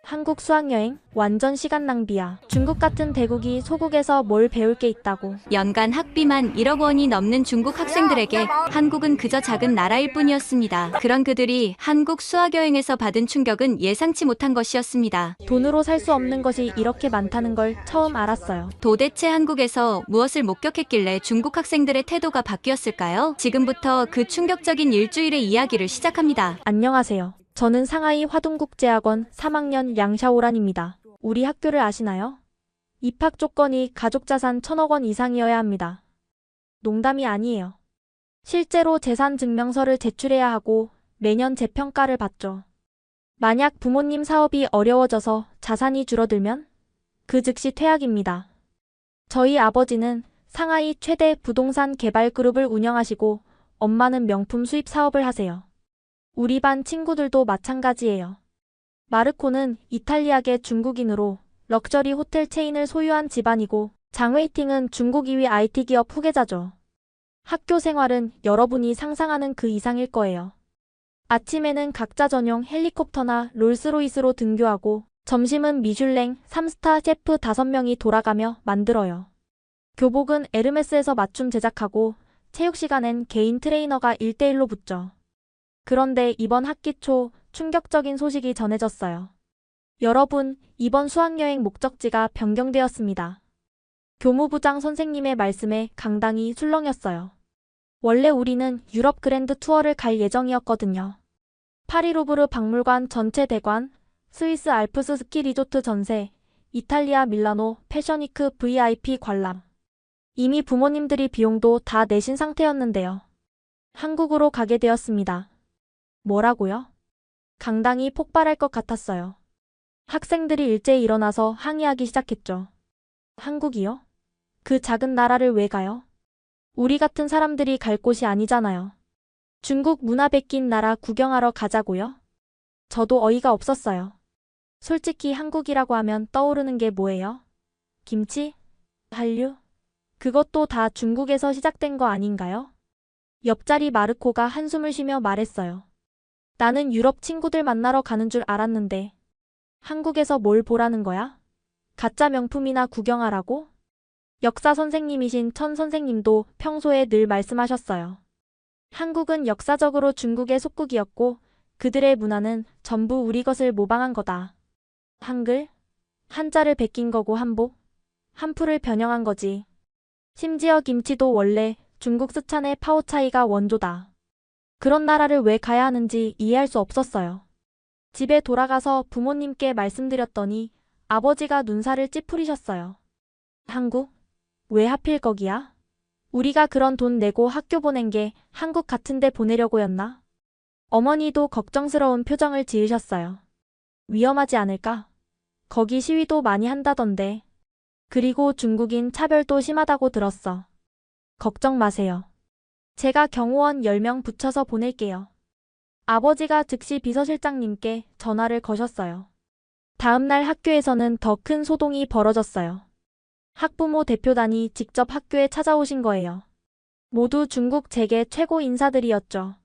한국 수학여행? 완전 시간 낭비야. 중국 같은 대국이 소국에서 뭘 배울 게 있다고. 연간 학비만 1억 원이 넘는 중국 학생들에게 한국은 그저 작은 나라일 뿐이었습니다. 그런 그들이 한국 수학여행에서 받은 충격은 예상치 못한 것이었습니다. 돈으로 살 수 없는 것이 이렇게 많다는 걸 처음 알았어요. 도대체 한국에서 무엇을 목격했길래 중국 학생들의 태도가 바뀌었을까요? 지금부터 그 충격적인 일주일의 이야기를 시작합니다. 안녕하세요. 저는 상하이 화동국제학원 3학년 양샤오란입니다. 우리 학교를 아시나요? 입학 조건이 가족자산 1,000억 원 이상이어야 합니다. 농담이 아니에요. 실제로 재산 증명서를 제출해야 하고 매년 재평가를 받죠. 만약 부모님 사업이 어려워져서 자산이 줄어들면 그 즉시 퇴학입니다. 저희 아버지는 상하이 최대 부동산 개발 그룹을 운영하시고 엄마는 명품 수입 사업을 하세요. 우리 반 친구들도 마찬가지예요. 마르코는 이탈리아계 중국인으로 럭셔리 호텔 체인을 소유한 집안이고 장웨이팅은 중국 2위 IT 기업 후계자죠. 학교 생활은 여러분이 상상하는 그 이상일 거예요. 아침에는 각자 전용 헬리콥터나 롤스로이스로 등교하고 점심은 미슐랭 3스타 셰프 5명이 돌아가며 만들어요. 교복은 에르메스에서 맞춤 제작하고 체육 시간엔 개인 트레이너가 1대1로 붙죠. 그런데 이번 학기 초 충격적인 소식이 전해졌어요. 여러분, 이번 수학여행 목적지가 변경되었습니다. 교무부장 선생님의 말씀에 강당이 술렁였어요. 원래 우리는 유럽 그랜드 투어를 갈 예정이었거든요. 파리 루브르 박물관 전체 대관, 스위스 알프스 스키 리조트 전세, 이탈리아 밀라노 패션위크 VIP 관람. 이미 부모님들이 비용도 다 내신 상태였는데요. 한국으로 가게 되었습니다. 뭐라고요? 강당이 폭발할 것 같았어요. 학생들이 일제히 일어나서 항의하기 시작했죠. 한국이요? 그 작은 나라를 왜 가요? 우리 같은 사람들이 갈 곳이 아니잖아요. 중국 문화 뺏긴 나라 구경하러 가자고요? 저도 어이가 없었어요. 솔직히 한국이라고 하면 떠오르는 게 뭐예요? 김치? 한류? 그것도 다 중국에서 시작된 거 아닌가요? 옆자리 마르코가 한숨을 쉬며 말했어요. 나는 유럽 친구들 만나러 가는 줄 알았는데 한국에서 뭘 보라는 거야? 가짜 명품이나 구경하라고? 역사 선생님이신 천 선생님도 평소에 늘 말씀하셨어요. 한국은 역사적으로 중국의 속국이었고 그들의 문화는 전부 우리 것을 모방한 거다. 한글? 한자를 베낀 거고 한복? 한풀을 변형한 거지. 심지어 김치도 원래 중국 스촨의 파오차이가 원조다. 그런 나라를 왜 가야 하는지 이해할 수 없었어요. 집에 돌아가서 부모님께 말씀드렸더니 아버지가 눈살을 찌푸리셨어요. 한국? 왜 하필 거기야? 우리가 그런 돈 내고 학교 보낸 게 한국 같은 데 보내려고였나? 어머니도 걱정스러운 표정을 지으셨어요. 위험하지 않을까? 거기 시위도 많이 한다던데. 그리고 중국인 차별도 심하다고 들었어. 걱정 마세요. 제가 경호원 10명 붙여서 보낼게요. 아버지가 즉시 비서실장님께 전화를 거셨어요. 다음날 학교에서는 더 큰 소동이 벌어졌어요. 학부모 대표단이 직접 학교에 찾아오신 거예요. 모두 중국 재계 최고 인사들이었죠.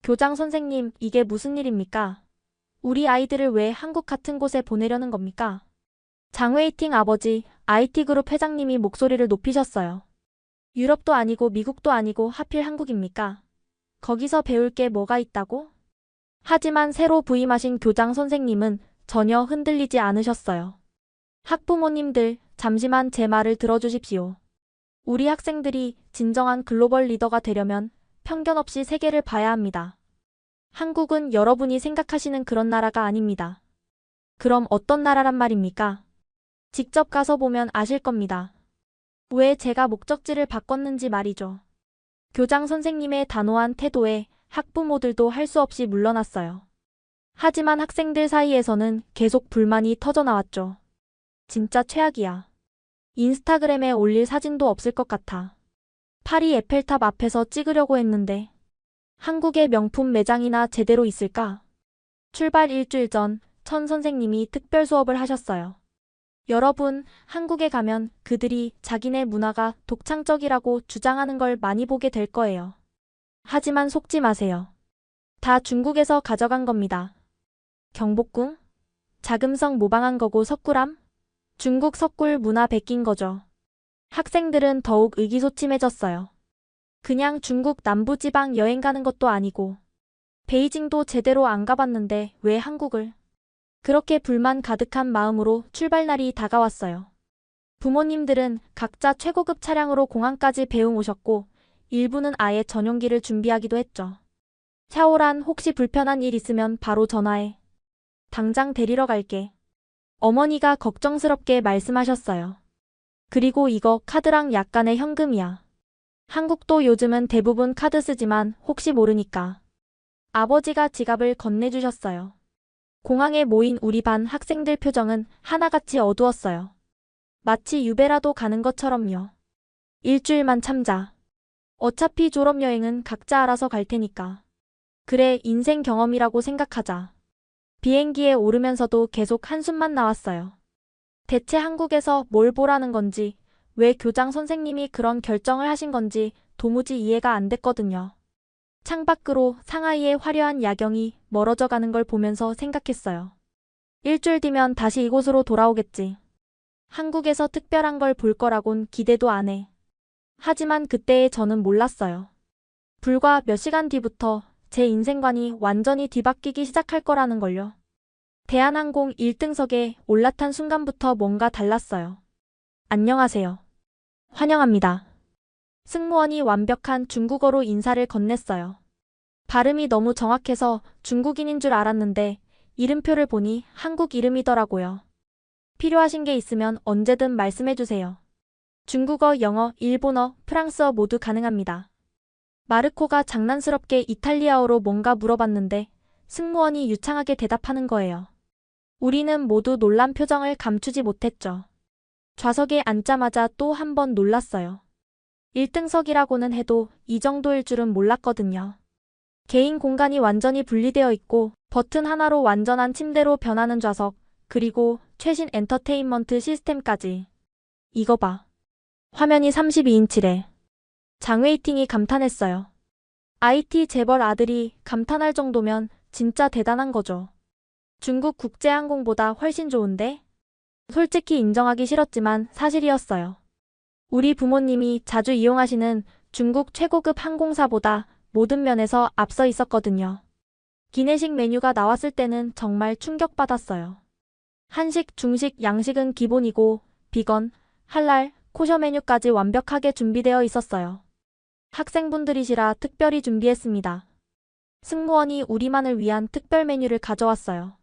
교장 선생님, 이게 무슨 일입니까? 우리 아이들을 왜 한국 같은 곳에 보내려는 겁니까? 장웨이팅 아버지, IT그룹 회장님이 목소리를 높이셨어요. 유럽도 아니고 미국도 아니고 하필 한국입니까? 거기서 배울 게 뭐가 있다고? 하지만 새로 부임하신 교장 선생님은 전혀 흔들리지 않으셨어요. 학부모님들, 잠시만 제 말을 들어주십시오. 우리 학생들이 진정한 글로벌 리더가 되려면 편견 없이 세계를 봐야 합니다. 한국은 여러분이 생각하시는 그런 나라가 아닙니다. 그럼 어떤 나라란 말입니까? 직접 가서 보면 아실 겁니다. 왜 제가 목적지를 바꿨는지 말이죠. 교장 선생님의 단호한 태도에 학부모들도 할 수 없이 물러났어요. 하지만 학생들 사이에서는 계속 불만이 터져나왔죠. 진짜 최악이야. 인스타그램에 올릴 사진도 없을 것 같아. 파리 에펠탑 앞에서 찍으려고 했는데 한국의 명품 매장이나 제대로 있을까? 출발 일주일 전 천 선생님이 특별 수업을 하셨어요. 여러분, 한국에 가면 그들이 자기네 문화가 독창적이라고 주장하는 걸 많이 보게 될 거예요. 하지만 속지 마세요. 다 중국에서 가져간 겁니다. 경복궁? 자금성 모방한 거고 석굴암? 중국 석굴 문화 베낀 거죠. 학생들은 더욱 의기소침해졌어요. 그냥 중국 남부지방 여행 가는 것도 아니고 베이징도 제대로 안 가봤는데 왜 한국을? 그렇게 불만 가득한 마음으로 출발날이 다가왔어요. 부모님들은 각자 최고급 차량으로 공항까지 배웅 오셨고 일부는 아예 전용기를 준비하기도 했죠. 샤오란 혹시 불편한 일 있으면 바로 전화해. 당장 데리러 갈게. 어머니가 걱정스럽게 말씀하셨어요. 그리고 이거 카드랑 약간의 현금이야. 한국도 요즘은 대부분 카드 쓰지만 혹시 모르니까. 아버지가 지갑을 건네주셨어요. 공항에 모인 우리 반 학생들 표정은 하나같이 어두웠어요. 마치 유배라도 가는 것처럼요. 일주일만 참자. 어차피 졸업여행은 각자 알아서 갈 테니까. 그래, 인생 경험이라고 생각하자. 비행기에 오르면서도 계속 한숨만 나왔어요. 대체 한국에서 뭘 보라는 건지, 왜 교장 선생님이 그런 결정을 하신 건지 도무지 이해가 안 됐거든요. 창밖으로 상하이의 화려한 야경이 멀어져 가는 걸 보면서 생각했어요. 일주일 뒤면 다시 이곳으로 돌아오겠지. 한국에서 특별한 걸 볼 거라곤 기대도 안 해. 하지만 그때의 저는 몰랐어요. 불과 몇 시간 뒤부터 제 인생관이 완전히 뒤바뀌기 시작할 거라는 걸요. 대한항공 1등석에 올라탄 순간부터 뭔가 달랐어요. 안녕하세요. 환영합니다. 승무원이 완벽한 중국어로 인사를 건넸어요. 발음이 너무 정확해서 중국인인 줄 알았는데 이름표를 보니 한국 이름이더라고요. 필요하신 게 있으면 언제든 말씀해주세요. 중국어, 영어, 일본어, 프랑스어 모두 가능합니다. 마르코가 장난스럽게 이탈리아어로 뭔가 물어봤는데 승무원이 유창하게 대답하는 거예요. 우리는 모두 놀란 표정을 감추지 못했죠. 좌석에 앉자마자 또 한 번 놀랐어요. 1등석이라고는 해도 이 정도일 줄은 몰랐거든요. 개인 공간이 완전히 분리되어 있고 버튼 하나로 완전한 침대로 변하는 좌석, 그리고 최신 엔터테인먼트 시스템까지. 이거 봐. 화면이 32인치래. 장웨이팅이 감탄했어요. IT 재벌 아들이 감탄할 정도면 진짜 대단한 거죠. 중국 국제항공보다 훨씬 좋은데? 솔직히 인정하기 싫었지만 사실이었어요. 우리 부모님이 자주 이용하시는 중국 최고급 항공사보다 모든 면에서 앞서 있었거든요. 기내식 메뉴가 나왔을 때는 정말 충격받았어요. 한식, 중식, 양식은 기본이고 비건, 할랄, 코셔 메뉴까지 완벽하게 준비되어 있었어요. 학생분들이시라 특별히 준비했습니다. 승무원이 우리만을 위한 특별 메뉴를 가져왔어요.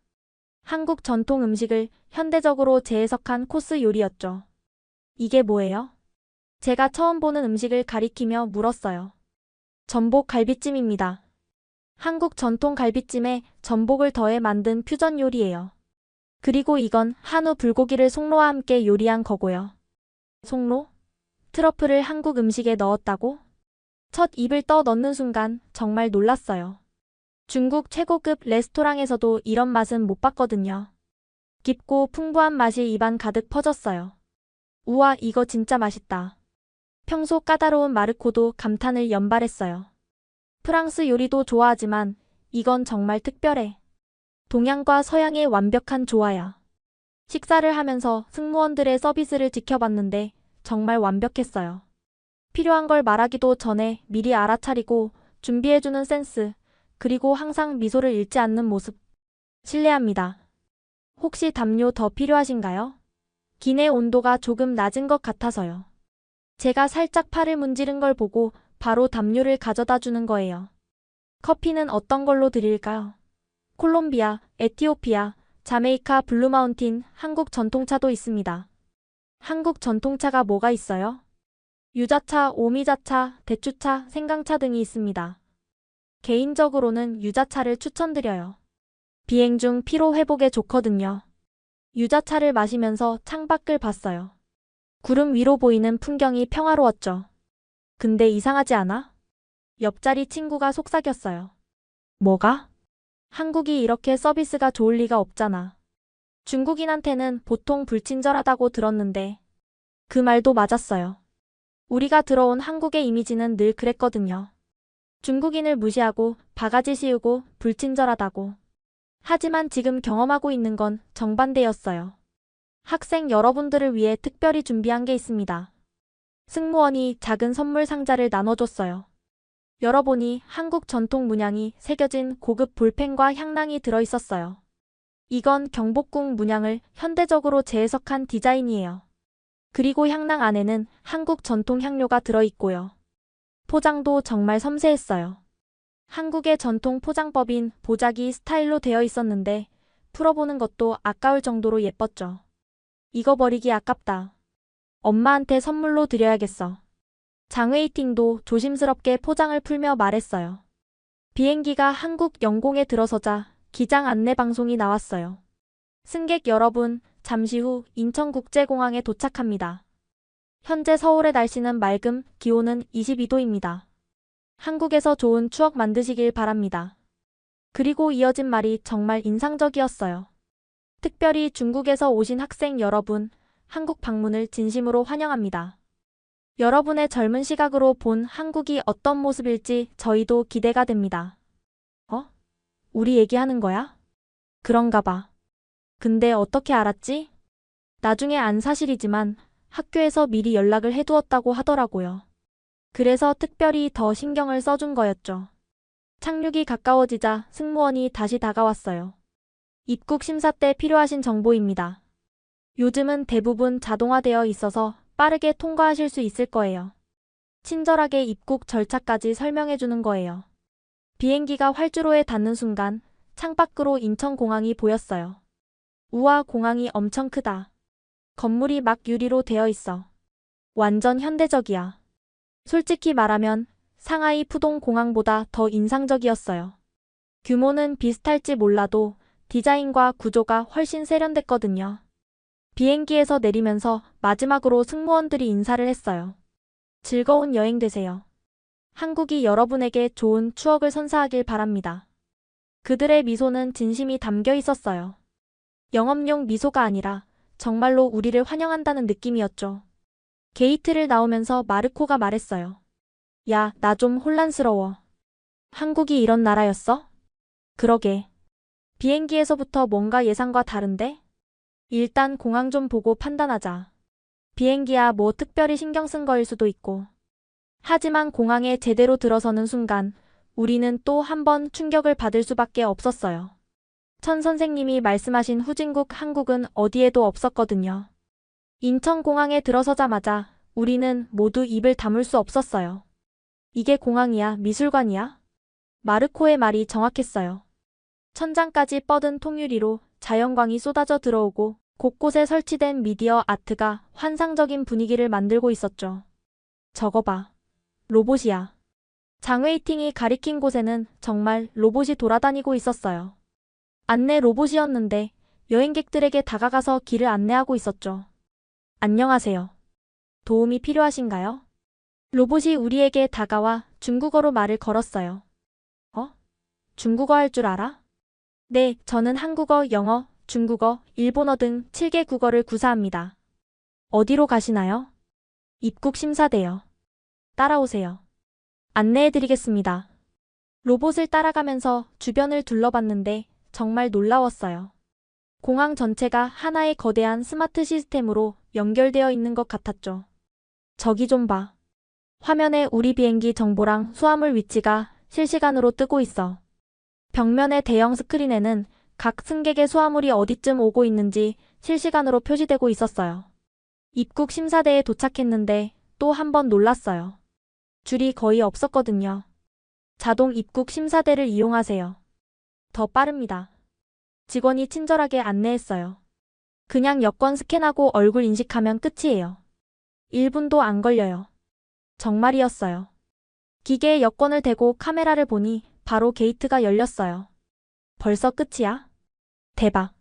한국 전통 음식을 현대적으로 재해석한 코스 요리였죠. 이게 뭐예요? 제가 처음 보는 음식을 가리키며 물었어요. 전복 갈비찜입니다. 한국 전통 갈비찜에 전복을 더해 만든 퓨전 요리예요. 그리고 이건 한우 불고기를 송로와 함께 요리한 거고요. 송로? 트러플을 한국 음식에 넣었다고? 첫 입을 떠 넣는 순간 정말 놀랐어요. 중국 최고급 레스토랑에서도 이런 맛은 못 봤거든요. 깊고 풍부한 맛이 입안 가득 퍼졌어요. 우와, 이거 진짜 맛있다. 평소 까다로운 마르코도 감탄을 연발했어요. 프랑스 요리도 좋아하지만 이건 정말 특별해. 동양과 서양의 완벽한 조화야. 식사를 하면서 승무원들의 서비스를 지켜봤는데 정말 완벽했어요. 필요한 걸 말하기도 전에 미리 알아차리고 준비해주는 센스, 그리고 항상 미소를 잃지 않는 모습. 실례합니다. 혹시 담요 더 필요하신가요? 기내 온도가 조금 낮은 것 같아서요. 제가 살짝 팔을 문지른 걸 보고 바로 담요를 가져다 주는 거예요. 커피는 어떤 걸로 드릴까요? 콜롬비아, 에티오피아, 자메이카 블루마운틴, 한국 전통차도 있습니다. 한국 전통차가 뭐가 있어요? 유자차, 오미자차, 대추차, 생강차 등이 있습니다. 개인적으로는 유자차를 추천드려요. 비행 중 피로 회복에 좋거든요. 유자차를 마시면서 창밖을 봤어요. 구름 위로 보이는 풍경이 평화로웠죠. 근데 이상하지 않아? 옆자리 친구가 속삭였어요. 뭐가? 한국이 이렇게 서비스가 좋을 리가 없잖아. 중국인한테는 보통 불친절하다고 들었는데 그 말도 맞았어요. 우리가 들어온 한국의 이미지는 늘 그랬거든요. 중국인을 무시하고 바가지 씌우고 불친절하다고. 하지만 지금 경험하고 있는 건 정반대였어요. 학생 여러분들을 위해 특별히 준비한 게 있습니다. 승무원이 작은 선물 상자를 나눠줬어요. 열어보니 한국 전통 문양이 새겨진 고급 볼펜과 향랑이 들어있었어요. 이건 경복궁 문양을 현대적으로 재해석한 디자인이에요. 그리고 향랑 안에는 한국 전통 향료가 들어있고요. 포장도 정말 섬세했어요. 한국의 전통 포장법인 보자기 스타일로 되어 있었는데 풀어보는 것도 아까울 정도로 예뻤죠. 이거 버리기 아깝다. 엄마한테 선물로 드려야겠어. 장웨이팅도 조심스럽게 포장을 풀며 말했어요. 비행기가 한국 영공에 들어서자 기장 안내 방송이 나왔어요. 승객 여러분, 잠시 후 인천국제공항에 도착합니다. 현재 서울의 날씨는 맑음, 기온은 22도입니다. 한국에서 좋은 추억 만드시길 바랍니다. 그리고 이어진 말이 정말 인상적이었어요. 특별히 중국에서 오신 학생 여러분, 한국 방문을 진심으로 환영합니다. 여러분의 젊은 시각으로 본 한국이 어떤 모습일지 저희도 기대가 됩니다. 우리 얘기하는 거야? 그런가 봐. 근데 어떻게 알았지? 나중에 안 사실이지만 학교에서 미리 연락을 해두었다고 하더라고요. 그래서 특별히 더 신경을 써준 거였죠. 착륙이 가까워지자 승무원이 다시 다가왔어요. 입국 심사 때 필요하신 정보입니다. 요즘은 대부분 자동화되어 있어서 빠르게 통과하실 수 있을 거예요. 친절하게 입국 절차까지 설명해 주는 거예요. 비행기가 활주로에 닿는 순간 창밖으로 인천공항이 보였어요. 우와, 공항이 엄청 크다. 건물이 막 유리로 되어 있어. 완전 현대적이야. 솔직히 말하면 상하이 푸동 공항보다 더 인상적이었어요. 규모는 비슷할지 몰라도 디자인과 구조가 훨씬 세련됐거든요. 비행기에서 내리면서 마지막으로 승무원들이 인사를 했어요. 즐거운 여행 되세요. 한국이 여러분에게 좋은 추억을 선사하길 바랍니다. 그들의 미소는 진심이 담겨 있었어요. 영업용 미소가 아니라 정말로 우리를 환영한다는 느낌이었죠. 게이트를 나오면서 마르코가 말했어요. 야, 나 좀 혼란스러워. 한국이 이런 나라였어? 그러게. 비행기에서부터 뭔가 예상과 다른데? 일단 공항 좀 보고 판단하자. 비행기야 뭐 특별히 신경 쓴 거일 수도 있고. 하지만 공항에 제대로 들어서는 순간 우리는 또 한 번 충격을 받을 수밖에 없었어요. 천 선생님이 말씀하신 후진국 한국은 어디에도 없었거든요. 인천공항에 들어서자마자 우리는 모두 입을 다물 수 없었어요. 이게 공항이야, 미술관이야? 마르코의 말이 정확했어요. 천장까지 뻗은 통유리로 자연광이 쏟아져 들어오고 곳곳에 설치된 미디어 아트가 환상적인 분위기를 만들고 있었죠. 저거 봐. 로봇이야. 장웨이팅이 가리킨 곳에는 정말 로봇이 돌아다니고 있었어요. 안내 로봇이었는데 여행객들에게 다가가서 길을 안내하고 있었죠. 안녕하세요. 도움이 필요하신가요? 로봇이 우리에게 다가와 중국어로 말을 걸었어요. 중국어 할 줄 알아? 네, 저는 한국어, 영어, 중국어, 일본어 등 7개 국어를 구사합니다. 어디로 가시나요? 입국 심사대요. 따라오세요. 안내해드리겠습니다. 로봇을 따라가면서 주변을 둘러봤는데 정말 놀라웠어요. 공항 전체가 하나의 거대한 스마트 시스템으로 연결되어 있는 것 같았죠. 저기 좀 봐. 화면에 우리 비행기 정보랑 수화물 위치가 실시간으로 뜨고 있어. 벽면의 대형 스크린에는 각 승객의 수화물이 어디쯤 오고 있는지 실시간으로 표시되고 있었어요. 입국 심사대에 도착했는데 또 한 번 놀랐어요. 줄이 거의 없었거든요. 자동 입국 심사대를 이용하세요. 더 빠릅니다. 직원이 친절하게 안내했어요. 그냥 여권 스캔하고 얼굴 인식하면 끝이에요. 1분도 안 걸려요. 정말이었어요. 기계에 여권을 대고 카메라를 보니 바로 게이트가 열렸어요. 벌써 끝이야? 대박.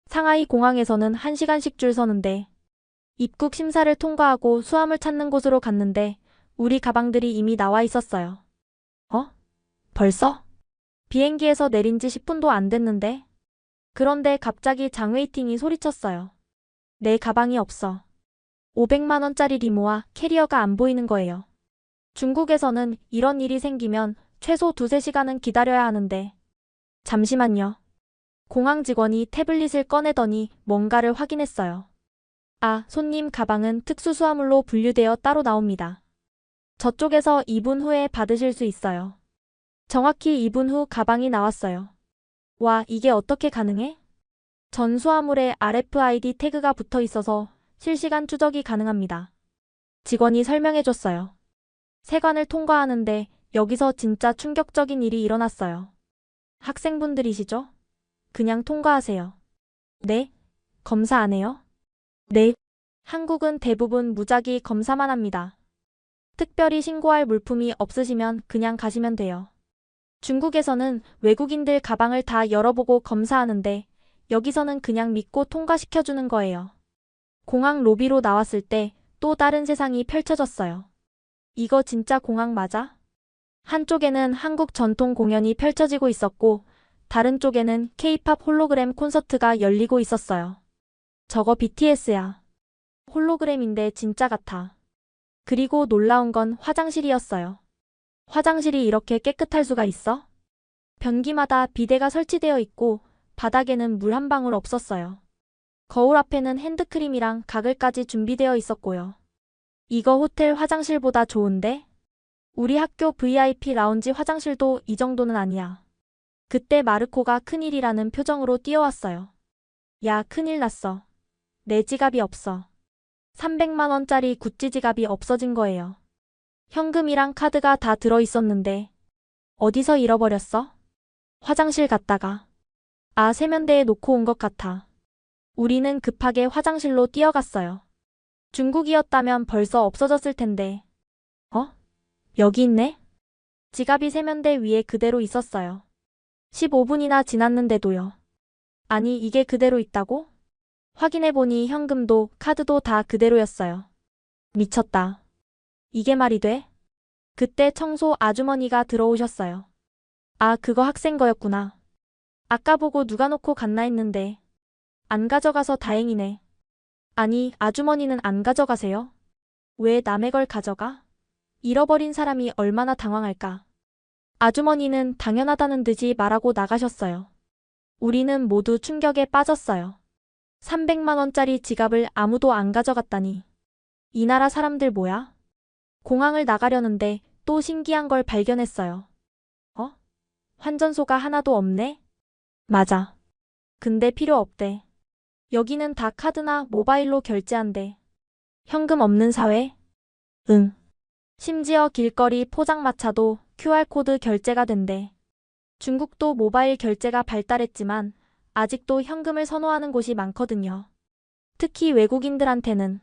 상하이 공항에서는 1시간씩 줄 서는데 입국 심사를 통과하고 수화물 찾는 곳으로 갔는데 우리 가방들이 이미 나와 있었어요. 벌써? 비행기에서 내린 지 10분도 안 됐는데? 그런데 갑자기 장웨이팅이 소리쳤어요. 내 가방이 없어. 500만 원짜리 리모와 캐리어가 안 보이는 거예요. 중국에서는 이런 일이 생기면 최소 2~3시간은 기다려야 하는데. 잠시만요. 공항 직원이 태블릿을 꺼내더니 뭔가를 확인했어요. 아, 손님 가방은 특수수화물로 분류되어 따로 나옵니다. 저쪽에서 2분 후에 받으실 수 있어요. 정확히 2분 후 가방이 나왔어요. 와, 이게 어떻게 가능해? 전 수화물에 RFID 태그가 붙어 있어서 실시간 추적이 가능합니다. 직원이 설명해줬어요. 세관을 통과하는데 여기서 진짜 충격적인 일이 일어났어요. 학생분들이시죠? 그냥 통과하세요. 네? 검사 안 해요? 네. 한국은 대부분 무작위 검사만 합니다. 특별히 신고할 물품이 없으시면 그냥 가시면 돼요. 중국에서는 외국인들 가방을 다 열어보고 검사하는데 여기서는 그냥 믿고 통과시켜주는 거예요. 공항 로비로 나왔을 때 또 다른 세상이 펼쳐졌어요. 이거 진짜 공항 맞아? 한쪽에는 한국 전통 공연이 펼쳐지고 있었고 다른 쪽에는 K-팝 홀로그램 콘서트가 열리고 있었어요. 저거 BTS야. 홀로그램인데 진짜 같아. 그리고 놀라운 건 화장실이었어요. 화장실이 이렇게 깨끗할 수가 있어? 변기마다 비데가 설치되어 있고 바닥에는 물 한 방울 없었어요. 거울 앞에는 핸드크림이랑 가글까지 준비되어 있었고요. 이거 호텔 화장실보다 좋은데? 우리 학교 VIP 라운지 화장실도 이 정도는 아니야. 그때 마르코가 큰일이라는 표정으로 뛰어왔어요. 야, 큰일 났어. 내 지갑이 없어. 300만 원짜리 구찌 지갑이 없어진 거예요. 현금이랑 카드가 다 들어있었는데 어디서 잃어버렸어? 화장실 갔다가. 아, 세면대에 놓고 온 것 같아. 우리는 급하게 화장실로 뛰어갔어요. 중국이었다면 벌써 없어졌을 텐데. 어? 여기 있네? 지갑이 세면대 위에 그대로 있었어요. 15분이나 지났는데도요. 아니, 이게 그대로 있다고? 확인해보니 현금도 카드도 다 그대로였어요. 미쳤다. 이게 말이 돼? 그때 청소 아주머니가 들어오셨어요. 아, 그거 학생 거였구나. 아까 보고 누가 놓고 갔나 했는데. 안 가져가서 다행이네. 아니, 아주머니는 안 가져가세요? 왜 남의 걸 가져가? 잃어버린 사람이 얼마나 당황할까? 아주머니는 당연하다는 듯이 말하고 나가셨어요. 우리는 모두 충격에 빠졌어요. 300만 원짜리 지갑을 아무도 안 가져갔다니. 이 나라 사람들 뭐야? 공항을 나가려는데 또 신기한 걸 발견했어요. 어? 환전소가 하나도 없네? 맞아. 근데 필요 없대. 여기는 다 카드나 모바일로 결제한대. 현금 없는 사회? 응. 심지어 길거리 포장마차도 QR코드 결제가 된대. 중국도 모바일 결제가 발달했지만 아직도 현금을 선호하는 곳이 많거든요. 특히 외국인들한테는.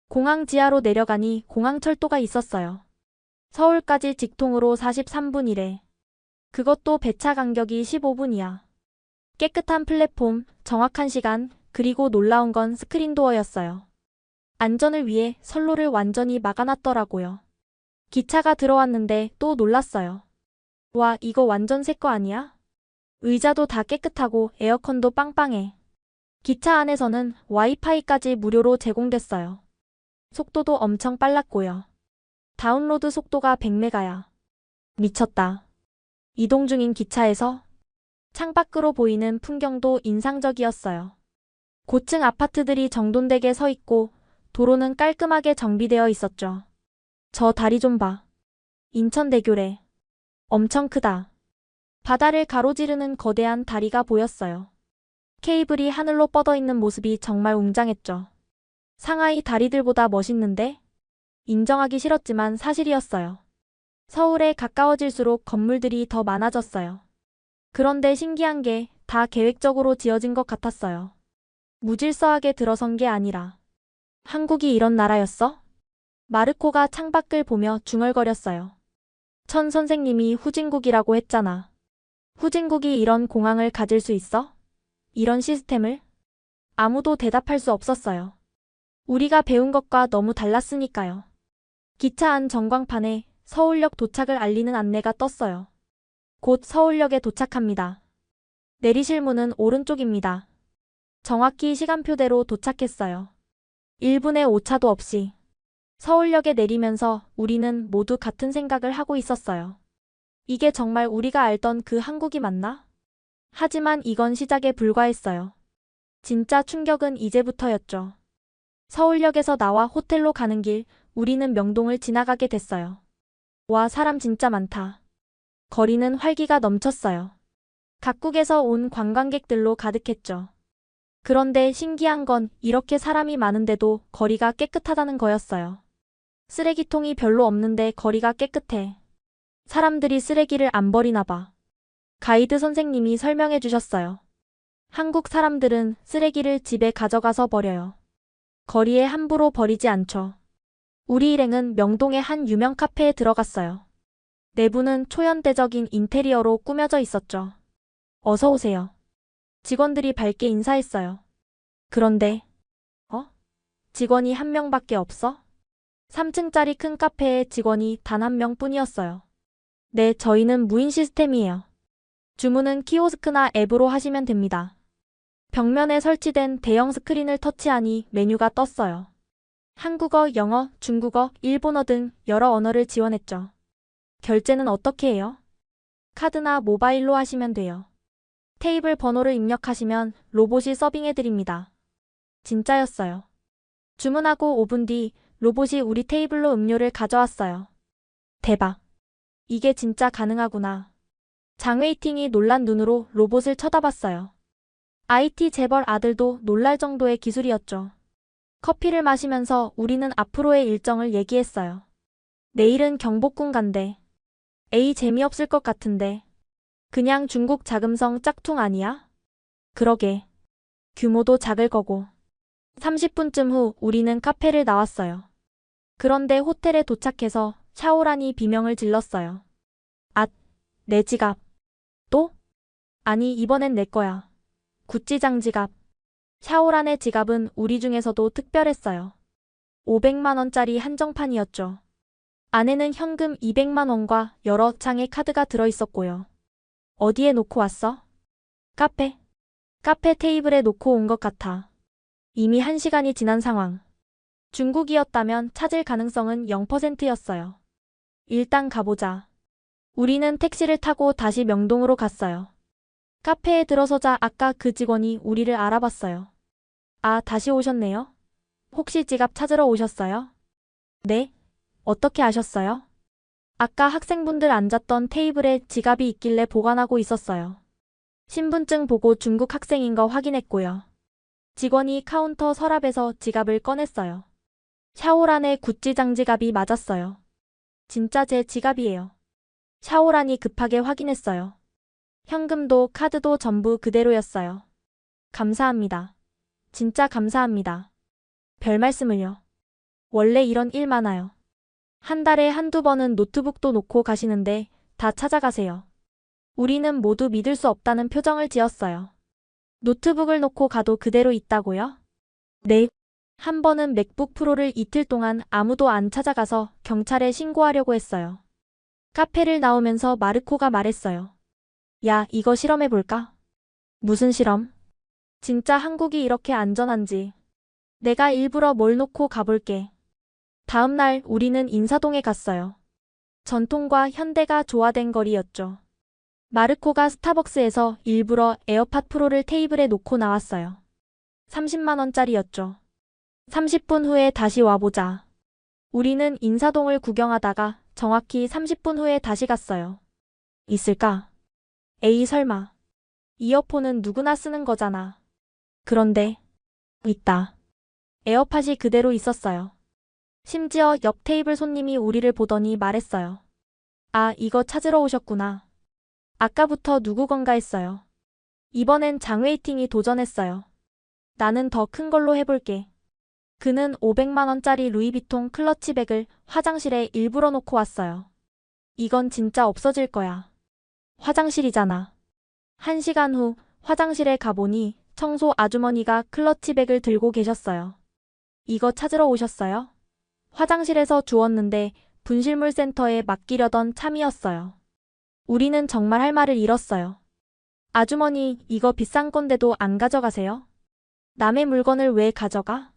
공항 지하로 내려가니 공항철도가 있었어요. 서울까지 직통으로 43분이래. 그것도 배차 간격이 15분이야. 깨끗한 플랫폼, 정확한 시간, 그리고 놀라운 건 스크린도어였어요. 안전을 위해 선로를 완전히 막아놨더라고요. 기차가 들어왔는데 또 놀랐어요. 와, 이거 완전 새 거 아니야? 의자도 다 깨끗하고 에어컨도 빵빵해. 기차 안에서는 와이파이까지 무료로 제공됐어요. 속도도 엄청 빨랐고요. 다운로드 속도가 100메가야. 미쳤다. 이동 중인 기차에서 창밖으로 보이는 풍경도 인상적이었어요. 고층 아파트들이 정돈되게 서 있고 도로는 깔끔하게 정비되어 있었죠. 저 다리 좀 봐. 인천대교래. 엄청 크다. 바다를 가로지르는 거대한 다리가 보였어요. 케이블이 하늘로 뻗어 있는 모습이 정말 웅장했죠. 상하이 다리들보다 멋있는데? 인정하기 싫었지만 사실이었어요. 서울에 가까워질수록 건물들이 더 많아졌어요. 그런데 신기한 게 다 계획적으로 지어진 것 같았어요. 무질서하게 들어선 게 아니라. 한국이 이런 나라였어? 마르코가 창밖을 보며 중얼거렸어요. 천 선생님이 후진국이라고 했잖아. 후진국이 이런 공항을 가질 수 있어? 이런 시스템을? 아무도 대답할 수 없었어요. 우리가 배운 것과 너무 달랐으니까요. 기차 안 전광판에 서울역 도착을 알리는 안내가 떴어요. 곧 서울역에 도착합니다. 내리실 문은 오른쪽입니다. 정확히 시간표대로 도착했어요. 1분의 오차도 없이. 서울역에 내리면서 우리는 모두 같은 생각을 하고 있었어요. 이게 정말 우리가 알던 그 한국이 맞나? 하지만 이건 시작에 불과했어요. 진짜 충격은 이제부터였죠. 서울역에서 나와 호텔로 가는 길, 우리는 명동을 지나가게 됐어요. 와, 사람 진짜 많다. 거리는 활기가 넘쳤어요. 각국에서 온 관광객들로 가득했죠. 그런데 신기한 건 이렇게 사람이 많은데도 거리가 깨끗하다는 거였어요. 쓰레기통이 별로 없는데 거리가 깨끗해. 사람들이 쓰레기를 안 버리나 봐. 가이드 선생님이 설명해 주셨어요. 한국 사람들은 쓰레기를 집에 가져가서 버려요. 거리에 함부로 버리지 않죠. 우리 일행은 명동의 한 유명 카페에 들어갔어요. 내부는 초현대적인 인테리어로 꾸며져 있었죠. 어서 오세요. 직원들이 밝게 인사했어요. 그런데, 직원이 한 명밖에 없어? 3층짜리 큰 카페에 직원이 단 한 명뿐이었어요. 네, 저희는 무인 시스템이에요. 주문은 키오스크나 앱으로 하시면 됩니다. 벽면에 설치된 대형 스크린을 터치하니 메뉴가 떴어요. 한국어, 영어, 중국어, 일본어 등 여러 언어를 지원했죠. 결제는 어떻게 해요? 카드나 모바일로 하시면 돼요. 테이블 번호를 입력하시면 로봇이 서빙해드립니다. 진짜였어요. 주문하고 5분 뒤 로봇이 우리 테이블로 음료를 가져왔어요. 대박. 이게 진짜 가능하구나. 장웨이팅이 놀란 눈으로 로봇을 쳐다봤어요. IT 재벌 아들도 놀랄 정도의 기술이었죠. 커피를 마시면서 우리는 앞으로의 일정을 얘기했어요. 내일은 경복궁 간대. 에이, 재미없을 것 같은데. 그냥 중국 자금성 짝퉁 아니야? 그러게. 규모도 작을 거고. 30분쯤 후 우리는 카페를 나왔어요. 그런데 호텔에 도착해서 샤오란이 비명을 질렀어요. 앗, 내 지갑. 또? 아니, 이번엔 내 거야. 구찌 장지갑. 샤오란의 지갑은 우리 중에서도 특별했어요. 500만 원짜리 한정판이었죠. 안에는 현금 200만 원과 여러 장의 카드가 들어있었고요. 어디에 놓고 왔어? 카페. 카페 테이블에 놓고 온 것 같아. 이미 1시간이 지난 상황. 중국이었다면 찾을 가능성은 0%였어요. 일단 가보자. 우리는 택시를 타고 다시 명동으로 갔어요. 카페에 들어서자 아까 그 직원이 우리를 알아봤어요. 아, 다시 오셨네요? 혹시 지갑 찾으러 오셨어요? 네? 어떻게 아셨어요? 아까 학생분들 앉았던 테이블에 지갑이 있길래 보관하고 있었어요. 신분증 보고 중국 학생인 거 확인했고요. 직원이 카운터 서랍에서 지갑을 꺼냈어요. 샤오란의 구찌 장지갑이 맞았어요. 진짜 제 지갑이에요. 샤오란이 급하게 확인했어요. 현금도 카드도 전부 그대로였어요. 감사합니다. 진짜 감사합니다. 별 말씀을요. 원래 이런 일 많아요. 한 달에 한두 번은 노트북도 놓고 가시는데 다 찾아가세요. 우리는 모두 믿을 수 없다는 표정을 지었어요. 노트북을 놓고 가도 그대로 있다고요? 네. 한 번은 맥북 프로를 이틀 동안 아무도 안 찾아가서 경찰에 신고하려고 했어요. 카페를 나오면서 마르코가 말했어요. 야, 이거 실험해볼까? 무슨 실험? 진짜 한국이 이렇게 안전한지. 내가 일부러 뭘 놓고 가볼게. 다음 날 우리는 인사동에 갔어요. 전통과 현대가 조화된 거리였죠. 마르코가 스타벅스에서 일부러 에어팟 프로를 테이블에 놓고 나왔어요. 30만 원짜리였죠. 30분 후에 다시 와보자. 우리는 인사동을 구경하다가 정확히 30분 후에 다시 갔어요. 있을까? 에이, 설마. 이어폰은 누구나 쓰는 거잖아. 그런데 있다. 에어팟이 그대로 있었어요. 심지어 옆 테이블 손님이 우리를 보더니 말했어요. 아, 이거 찾으러 오셨구나. 아까부터 누구 건가 했어요. 이번엔 장웨이팅이 도전했어요. 나는 더 큰 걸로 해볼게. 그는 500만 원짜리 루이비통 클러치백을 화장실에 일부러 놓고 왔어요. 이건 진짜 없어질 거야. 화장실이잖아. 1시간 후 화장실에 가보니 청소 아주머니가 클러치백을 들고 계셨어요. 이거 찾으러 오셨어요? 화장실에서 주웠는데 분실물 센터에 맡기려던 참이었어요. 우리는 정말 할 말을 잃었어요. 아주머니, 이거 비싼 건데도 안 가져가세요? 남의 물건을 왜 가져가?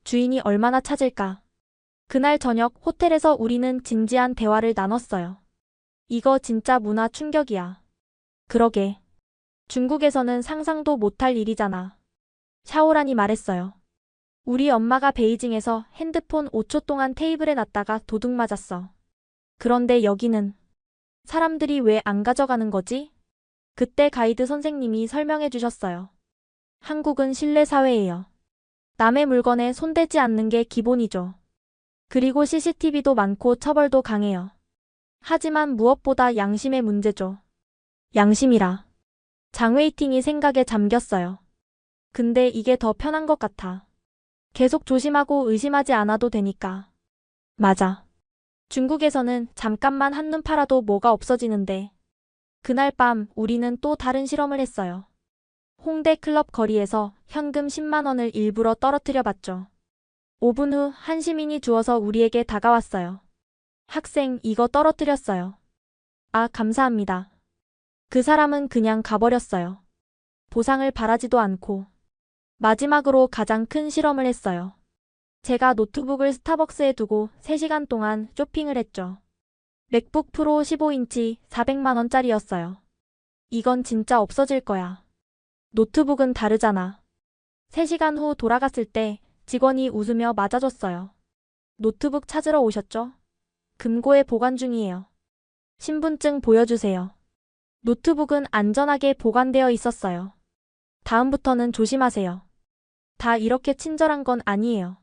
주인이 얼마나 찾을까? 그날 저녁 호텔에서 우리는 진지한 대화를 나눴어요. 이거 진짜 문화 충격이야. 그러게. 중국에서는 상상도 못할 일이잖아. 샤오란이 말했어요. 우리 엄마가 베이징에서 핸드폰 5초 동안 테이블에 놨다가 도둑 맞았어. 그런데 여기는 사람들이 왜 안 가져가는 거지? 그때 가이드 선생님이 설명해 주셨어요. 한국은 신뢰 사회예요. 남의 물건에 손대지 않는 게 기본이죠. 그리고 CCTV도 많고 처벌도 강해요. 하지만 무엇보다 양심의 문제죠. 양심이라. 장웨이팅이 생각에 잠겼어요. 근데 이게 더 편한 것 같아. 계속 조심하고 의심하지 않아도 되니까. 맞아. 중국에서는 잠깐만 한눈 팔아도 뭐가 없어지는데. 그날 밤 우리는 또 다른 실험을 했어요. 홍대 클럽 거리에서 현금 10만 원을 일부러 떨어뜨려 봤죠. 5분 후 한 시민이 주워서 우리에게 다가왔어요. 학생, 이거 떨어뜨렸어요. 아, 감사합니다. 그 사람은 그냥 가버렸어요. 보상을 바라지도 않고. 마지막으로 가장 큰 실험을 했어요. 제가 노트북을 스타벅스에 두고 3시간 동안 쇼핑을 했죠. 맥북 프로 15인치 400만 원짜리였어요. 이건 진짜 없어질 거야. 노트북은 다르잖아. 3시간 후 돌아갔을 때 직원이 웃으며 맞아줬어요. 노트북 찾으러 오셨죠? 금고에 보관 중이에요. 신분증 보여주세요. 노트북은 안전하게 보관되어 있었어요. 다음부터는 조심하세요. 다 이렇게 친절한 건 아니에요.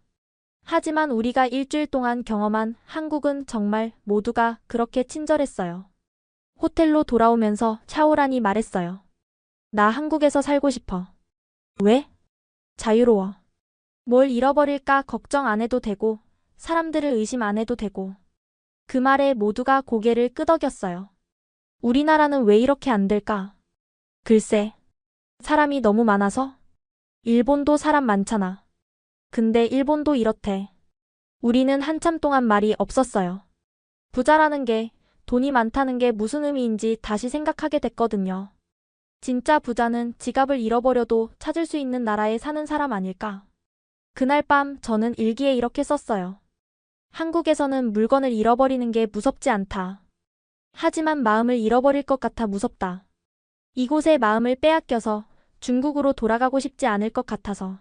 하지만 우리가 일주일 동안 경험한 한국은 정말 모두가 그렇게 친절했어요. 호텔로 돌아오면서 샤오란이 말했어요. 나 한국에서 살고 싶어. 왜? 자유로워. 뭘 잃어버릴까 걱정 안 해도 되고, 사람들을 의심 안 해도 되고. 그 말에 모두가 고개를 끄덕였어요. 우리나라는 왜 이렇게 안 될까? 글쎄, 사람이 너무 많아서? 일본도 사람 많잖아. 근데 일본도 이렇대. 우리는 한참 동안 말이 없었어요. 부자라는 게, 돈이 많다는 게 무슨 의미인지 다시 생각하게 됐거든요. 진짜 부자는 지갑을 잃어버려도 찾을 수 있는 나라에 사는 사람 아닐까? 그날 밤 저는 일기에 이렇게 썼어요. 한국에서는 물건을 잃어버리는 게 무섭지 않다. 하지만 마음을 잃어버릴 것 같아 무섭다. 이곳에 마음을 빼앗겨서 중국으로 돌아가고 싶지 않을 것 같아서.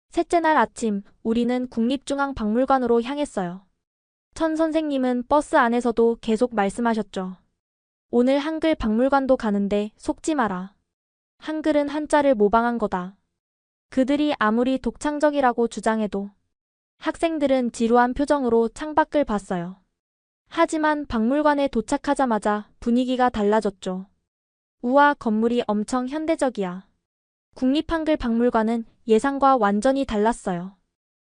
셋째 날 아침, 우리는 국립중앙박물관으로 향했어요. 천 선생님은 버스 안에서도 계속 말씀하셨죠. 오늘 한글 박물관도 가는데 속지 마라. 한글은 한자를 모방한 거다. 그들이 아무리 독창적이라고 주장해도 학생들은 지루한 표정으로 창밖을 봤어요. 하지만 박물관에 도착하자마자 분위기가 달라졌죠. 우와, 건물이 엄청 현대적이야. 국립한글박물관은 예상과 완전히 달랐어요.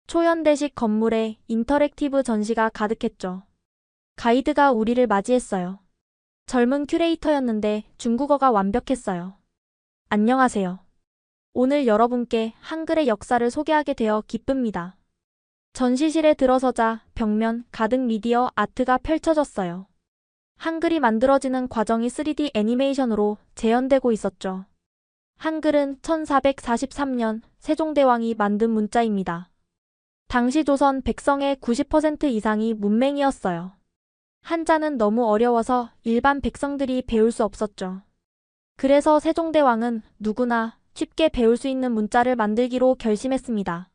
초현대식 건물에 인터랙티브 전시가 가득했죠. 가이드가 우리를 맞이했어요. 젊은 큐레이터였는데 중국어가 완벽했어요. 안녕하세요. 오늘 여러분께 한글의 역사를 소개하게 되어 기쁩니다. 전시실에 들어서자 벽면 가득 미디어 아트가 펼쳐졌어요. 한글이 만들어지는 과정이 3D 애니메이션으로 재현되고 있었죠. 한글은 1443년 세종대왕이 만든 문자입니다. 당시 조선 백성의 90% 이상이 문맹이었어요. 한자는 너무 어려워서 일반 백성들이 배울 수 없었죠. 그래서 세종대왕은 누구나 쉽게 배울 수 있는 문자를 만들기로 결심했습니다.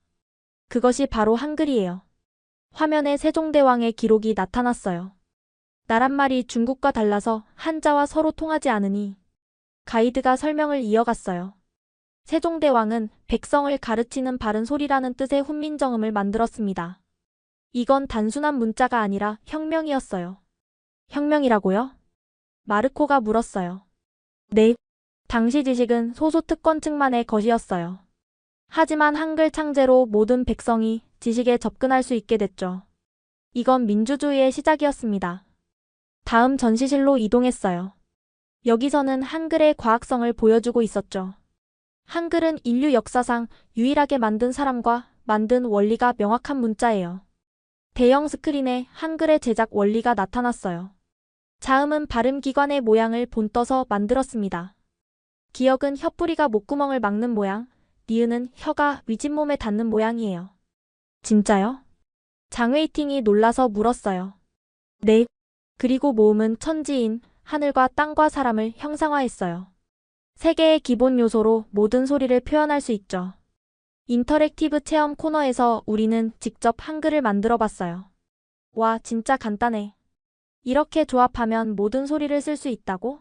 그것이 바로 한글이에요. 화면에 세종대왕의 기록이 나타났어요. 나란말이 중국과 달라서 한자와 서로 통하지 않으니 가이드가 설명을 이어갔어요. 세종대왕은 백성을 가르치는 바른 소리라는 뜻의 훈민정음을 만들었습니다. 이건 단순한 문자가 아니라 혁명이었어요. 혁명이라고요? 마르코가 물었어요. 네. 당시 지식은 소수특권층만의 것이었어요. 하지만 한글 창제로 모든 백성이 지식에 접근할 수 있게 됐죠. 이건 민주주의의 시작이었습니다. 다음 전시실로 이동했어요. 여기서는 한글의 과학성을 보여주고 있었죠. 한글은 인류 역사상 유일하게 만든 사람과 만든 원리가 명확한 문자예요. 대형 스크린에 한글의 제작 원리가 나타났어요. 자음은 발음기관의 모양을 본떠서 만들었습니다. 기역은 혀뿌리가 목구멍을 막는 모양, 니은은 혀가 윗잇몸에 닿는 모양이에요. 진짜요? 장웨이팅이 놀라서 물었어요. 네. 그리고 모음은 천지인 하늘과 땅과 사람을 형상화했어요. 세계의 기본 요소로 모든 소리를 표현할 수 있죠. 인터랙티브 체험 코너에서 우리는 직접 한글을 만들어 봤어요. 와, 진짜 간단해. 이렇게 조합하면 모든 소리를 쓸 수 있다고?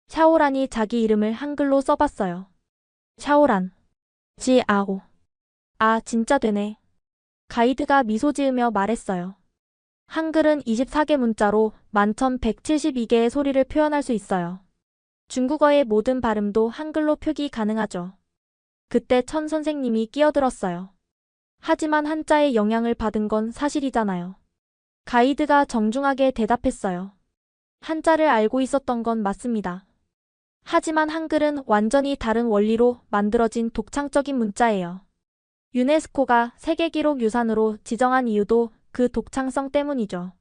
샤오란이 자기 이름을 한글로 써봤어요. 샤오란. 지아오. 아, 진짜 되네. 가이드가 미소 지으며 말했어요. 한글은 24개 문자로 11,172개의 소리를 표현할 수 있어요. 중국어의 모든 발음도 한글로 표기 가능하죠. 그때 천 선생님이 끼어들었어요. 하지만 한자의 영향을 받은 건 사실이잖아요. 가이드가 정중하게 대답했어요. 한자를 알고 있었던 건 맞습니다. 하지만 한글은 완전히 다른 원리로 만들어진 독창적인 문자예요. 유네스코가 세계기록 유산으로 지정한 이유도 그 독창성 때문이죠.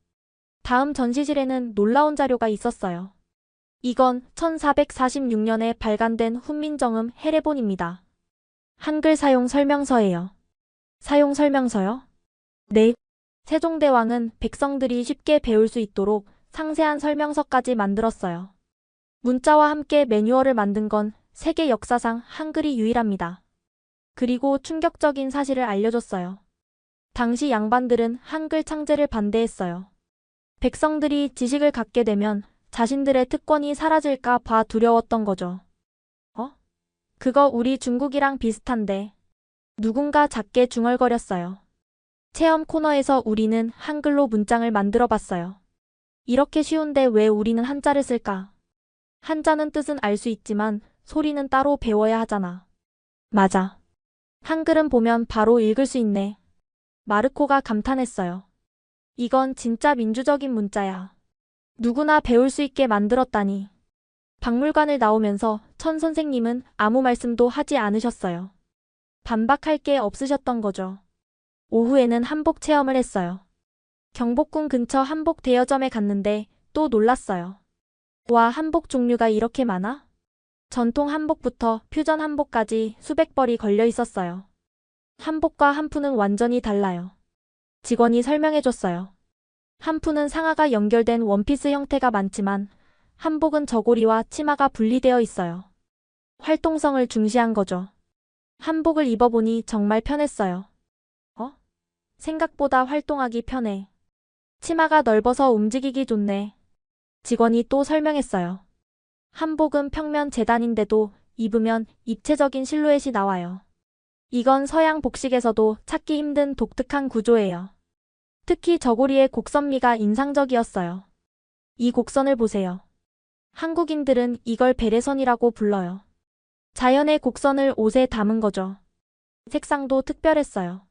다음 전시실에는 놀라운 자료가 있었어요. 이건 1446년에 발간된 훈민정음 해례본입니다. 한글 사용 설명서예요. 사용 설명서요? 네. 세종대왕은 백성들이 쉽게 배울 수 있도록 상세한 설명서까지 만들었어요. 문자와 함께 매뉴얼을 만든 건 세계 역사상 한글이 유일합니다. 그리고 충격적인 사실을 알려줬어요. 당시 양반들은 한글 창제를 반대했어요. 백성들이 지식을 갖게 되면 자신들의 특권이 사라질까 봐 두려웠던 거죠. 그거 우리 중국이랑 비슷한데. 누군가 작게 중얼거렸어요. 체험 코너에서 우리는 한글로 문장을 만들어 봤어요. 이렇게 쉬운데 왜 우리는 한자를 쓸까? 한자는 뜻은 알 수 있지만 소리는 따로 배워야 하잖아. 맞아. 한글은 보면 바로 읽을 수 있네. 마르코가 감탄했어요. 이건 진짜 민주적인 문자야. 누구나 배울 수 있게 만들었다니. 박물관을 나오면서 천 선생님은 아무 말씀도 하지 않으셨어요. 반박할 게 없으셨던 거죠. 오후에는 한복 체험을 했어요. 경복궁 근처 한복 대여점에 갔는데 또 놀랐어요. 와, 한복 종류가 이렇게 많아? 전통 한복부터 퓨전 한복까지 수백 벌이 걸려 있었어요. 한복과 한푸는 완전히 달라요. 직원이 설명해줬어요. 한푸는 상하가 연결된 원피스 형태가 많지만 한복은 저고리와 치마가 분리되어 있어요. 활동성을 중시한 거죠. 한복을 입어보니 정말 편했어요. 생각보다 활동하기 편해. 치마가 넓어서 움직이기 좋네. 직원이 또 설명했어요. 한복은 평면 재단인데도 입으면 입체적인 실루엣이 나와요. 이건 서양 복식에서도 찾기 힘든 독특한 구조예요. 특히 저고리의 곡선미가 인상적이었어요. 이 곡선을 보세요. 한국인들은 이걸 베레선이라고 불러요. 자연의 곡선을 옷에 담은 거죠. 색상도 특별했어요.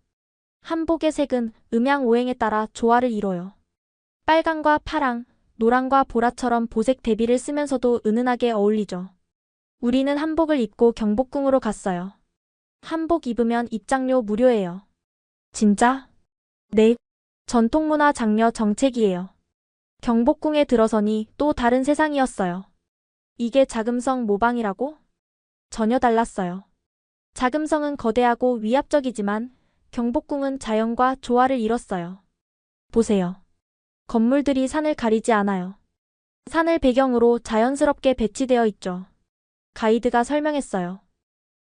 한복의 색은 음양오행에 따라 조화를 이뤄요. 빨강과 파랑, 노랑과 보라처럼 보색 대비를 쓰면서도 은은하게 어울리죠. 우리는 한복을 입고 경복궁으로 갔어요. 한복 입으면 입장료 무료예요. 진짜? 네. 전통문화 장려 정책이에요. 경복궁에 들어서니 또 다른 세상이었어요. 이게 자금성 모방이라고? 전혀 달랐어요. 자금성은 거대하고 위압적이지만 경복궁은 자연과 조화를 이뤘어요. 보세요. 건물들이 산을 가리지 않아요. 산을 배경으로 자연스럽게 배치되어 있죠. 가이드가 설명했어요.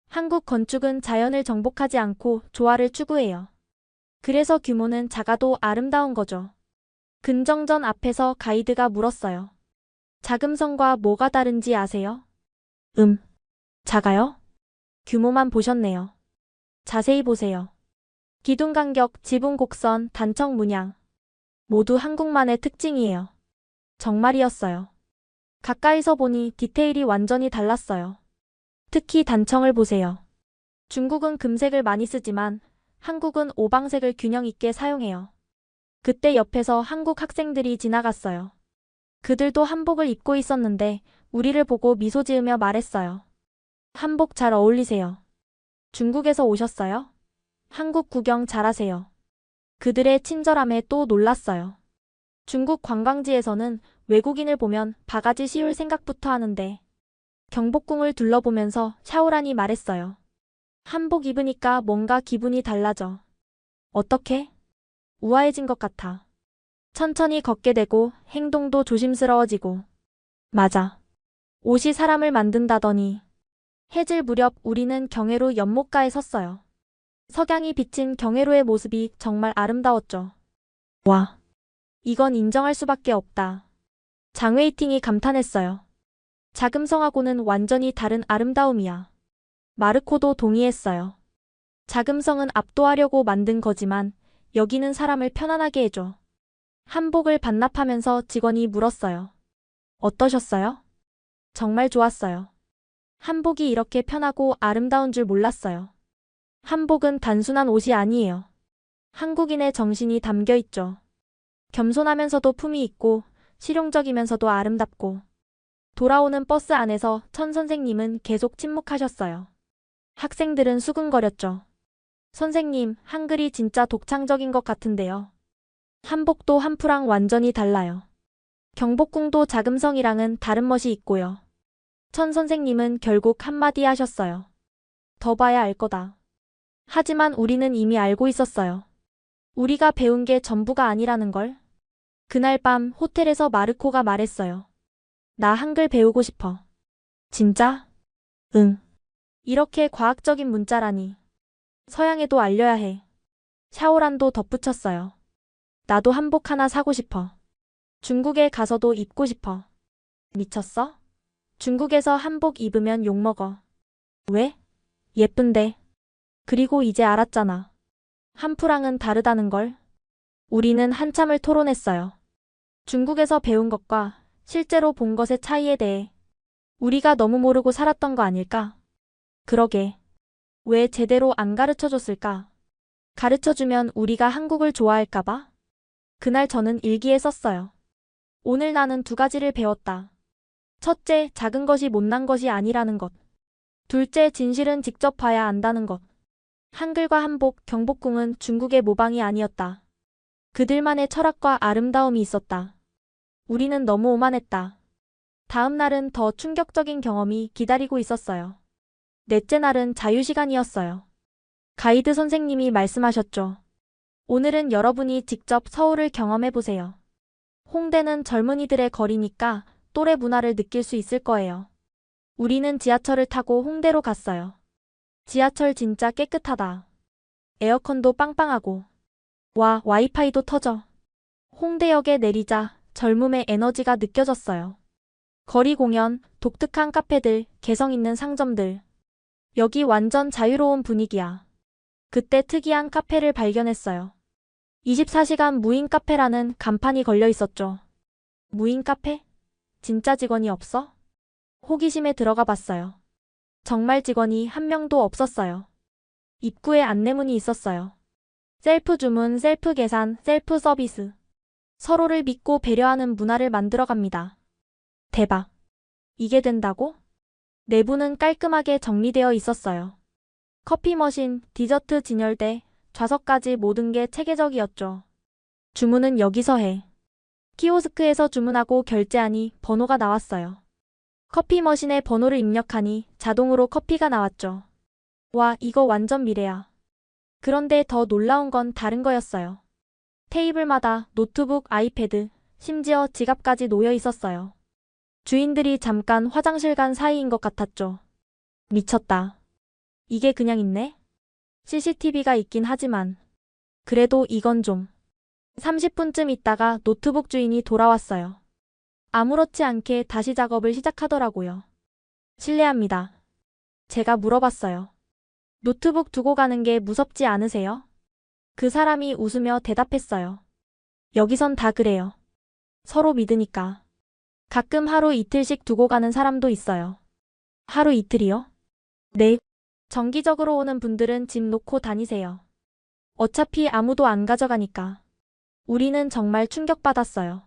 한국 건축은 자연을 정복하지 않고 조화를 추구해요. 그래서 규모는 작아도 아름다운 거죠. 근정전 앞에서 가이드가 물었어요. 자금성과 뭐가 다른지 아세요? 작아요? 규모만 보셨네요. 자세히 보세요. 기둥 간격, 지붕 곡선, 단청 문양. 모두 한국만의 특징이에요. 정말이었어요. 가까이서 보니 디테일이 완전히 달랐어요. 특히 단청을 보세요. 중국은 금색을 많이 쓰지만 한국은 오방색을 균형 있게 사용해요. 그때 옆에서 한국 학생들이 지나갔어요. 그들도 한복을 입고 있었는데 우리를 보고 미소 지으며 말했어요. 한복 잘 어울리세요. 중국에서 오셨어요? 한국 구경 잘하세요. 그들의 친절함에 또 놀랐어요. 중국 관광지에서는 외국인을 보면 바가지 씌울 생각부터 하는데 경복궁을 둘러보면서 샤오란이 말했어요. 한복 입으니까 뭔가 기분이 달라져. 어떻게? 우아해진 것 같아. 천천히 걷게 되고 행동도 조심스러워지고. 맞아. 옷이 사람을 만든다더니 해질 무렵 우리는 경회로 연못가에 섰어요. 석양이 비친 경회로의 모습이 정말 아름다웠죠. 와, 이건 인정할 수밖에 없다. 장웨이팅이 감탄했어요. 자금성하고는 완전히 다른 아름다움이야. 마르코도 동의했어요. 자금성은 압도하려고 만든 거지만 여기는 사람을 편안하게 해줘. 한복을 반납하면서 직원이 물었어요. 어떠셨어요? 정말 좋았어요. 한복이 이렇게 편하고 아름다운 줄 몰랐어요. 한복은 단순한 옷이 아니에요. 한국인의 정신이 담겨 있죠. 겸손하면서도 품이 있고 실용적이면서도 아름답고. 돌아오는 버스 안에서 천 선생님은 계속 침묵하셨어요. 학생들은 수근거렸죠. 선생님, 한글이 진짜 독창적인 것 같은데요. 한복도 한푸랑 완전히 달라요. 경복궁도 자금성이랑은 다른 멋이 있고요. 천 선생님은 결국 한마디 하셨어요. 더 봐야 알 거다. 하지만 우리는 이미 알고 있었어요. 우리가 배운 게 전부가 아니라는 걸. 그날 밤 호텔에서 마르코가 말했어요. 나 한글 배우고 싶어. 진짜? 응. 이렇게 과학적인 문자라니. 서양에도 알려야 해. 샤오란도 덧붙였어요. 나도 한복 하나 사고 싶어. 중국에 가서도 입고 싶어. 미쳤어? 중국에서 한복 입으면 욕먹어. 왜? 예쁜데. 그리고 이제 알았잖아. 한프랑은 다르다는 걸. 우리는 한참을 토론했어요. 중국에서 배운 것과 실제로 본 것의 차이에 대해. 우리가 너무 모르고 살았던 거 아닐까? 그러게. 왜 제대로 안 가르쳐줬을까? 가르쳐주면 우리가 한국을 좋아할까봐? 그날 저는 일기에 썼어요. 오늘 나는 두 가지를 배웠다. 첫째, 작은 것이 못난 것이 아니라는 것. 둘째, 진실은 직접 봐야 안다는 것. 한글과 한복, 경복궁은 중국의 모방이 아니었다. 그들만의 철학과 아름다움이 있었다. 우리는 너무 오만했다. 다음 날은 더 충격적인 경험이 기다리고 있었어요. 넷째 날은 자유시간이었어요. 가이드 선생님이 말씀하셨죠. 오늘은 여러분이 직접 서울을 경험해보세요. 홍대는 젊은이들의 거리니까 또래 문화를 느낄 수 있을 거예요. 우리는 지하철을 타고 홍대로 갔어요. 지하철 진짜 깨끗하다. 에어컨도 빵빵하고. 와, 와이파이도 터져. 홍대역에 내리자 젊음의 에너지가 느껴졌어요. 거리 공연, 독특한 카페들, 개성 있는 상점들. 여기 완전 자유로운 분위기야. 그때 특이한 카페를 발견했어요. 24시간 무인 카페라는 간판이 걸려 있었죠. 무인 카페? 진짜 직원이 없어? 호기심에 들어가 봤어요. 정말 직원이 한 명도 없었어요. 입구에 안내문이 있었어요. 셀프 주문, 셀프 계산, 셀프 서비스. 서로를 믿고 배려하는 문화를 만들어 갑니다. 대박. 이게 된다고? 내부는 깔끔하게 정리되어 있었어요. 커피 머신, 디저트 진열대, 좌석까지 모든 게 체계적이었죠. 주문은 여기서 해. 키오스크에서 주문하고 결제하니 번호가 나왔어요. 커피 머신에 번호를 입력하니 자동으로 커피가 나왔죠. 와, 이거 완전 미래야. 그런데 더 놀라운 건 다른 거였어요. 테이블마다 노트북, 아이패드, 심지어 지갑까지 놓여 있었어요. 주인들이 잠깐 화장실 간 사이인 것 같았죠. 미쳤다. 이게 그냥 있네? CCTV가 있긴 하지만. 그래도 이건 좀. 30분쯤 있다가 노트북 주인이 돌아왔어요. 아무렇지 않게 다시 작업을 시작하더라고요. 실례합니다. 제가 물어봤어요. 노트북 두고 가는 게 무섭지 않으세요? 그 사람이 웃으며 대답했어요. 여기선 다 그래요. 서로 믿으니까. 가끔 하루 이틀씩 두고 가는 사람도 있어요. 하루 이틀이요? 네. 정기적으로 오는 분들은 집 놓고 다니세요. 어차피 아무도 안 가져가니까. 우리는 정말 충격받았어요.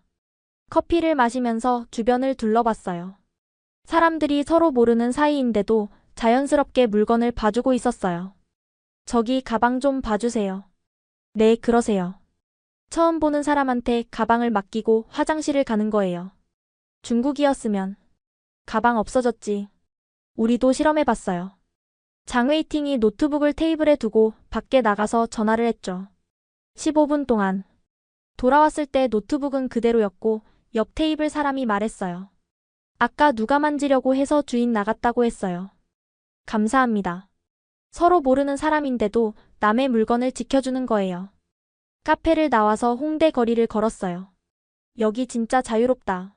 커피를 마시면서 주변을 둘러봤어요. 사람들이 서로 모르는 사이인데도 자연스럽게 물건을 봐주고 있었어요. 저기 가방 좀 봐주세요. 네, 그러세요. 처음 보는 사람한테 가방을 맡기고 화장실을 가는 거예요. 중국이었으면 가방 없어졌지. 우리도 실험해봤어요. 장웨이팅이 노트북을 테이블에 두고 밖에 나가서 전화를 했죠. 15분 동안. 돌아왔을 때 노트북은 그대로였고 옆 테이블 사람이 말했어요. 아까 누가 만지려고 해서 주인 나갔다고 했어요. 감사합니다. 서로 모르는 사람인데도 남의 물건을 지켜주는 거예요. 카페를 나와서 홍대 거리를 걸었어요. 여기 진짜 자유롭다.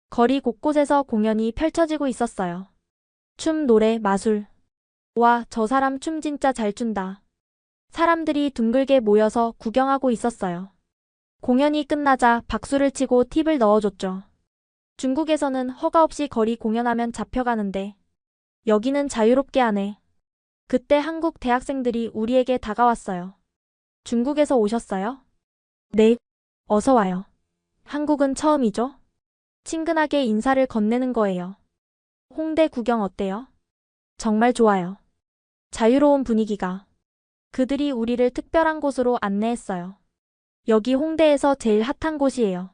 거리 곳곳에서 공연이 펼쳐지고 있었어요. 춤, 노래, 마술. 와, 저 사람 춤 진짜 잘 춘다. 사람들이 둥글게 모여서 구경하고 있었어요. 공연이 끝나자 박수를 치고 팁을 넣어줬죠. 중국에서는 허가 없이 거리 공연하면 잡혀가는데 여기는 자유롭게 하네. 그때 한국 대학생들이 우리에게 다가왔어요. 중국에서 오셨어요? 네, 어서 와요. 한국은 처음이죠? 친근하게 인사를 건네는 거예요. 홍대 구경 어때요? 정말 좋아요. 자유로운 분위기가. 그들이 우리를 특별한 곳으로 안내했어요. 여기 홍대에서 제일 핫한 곳이에요.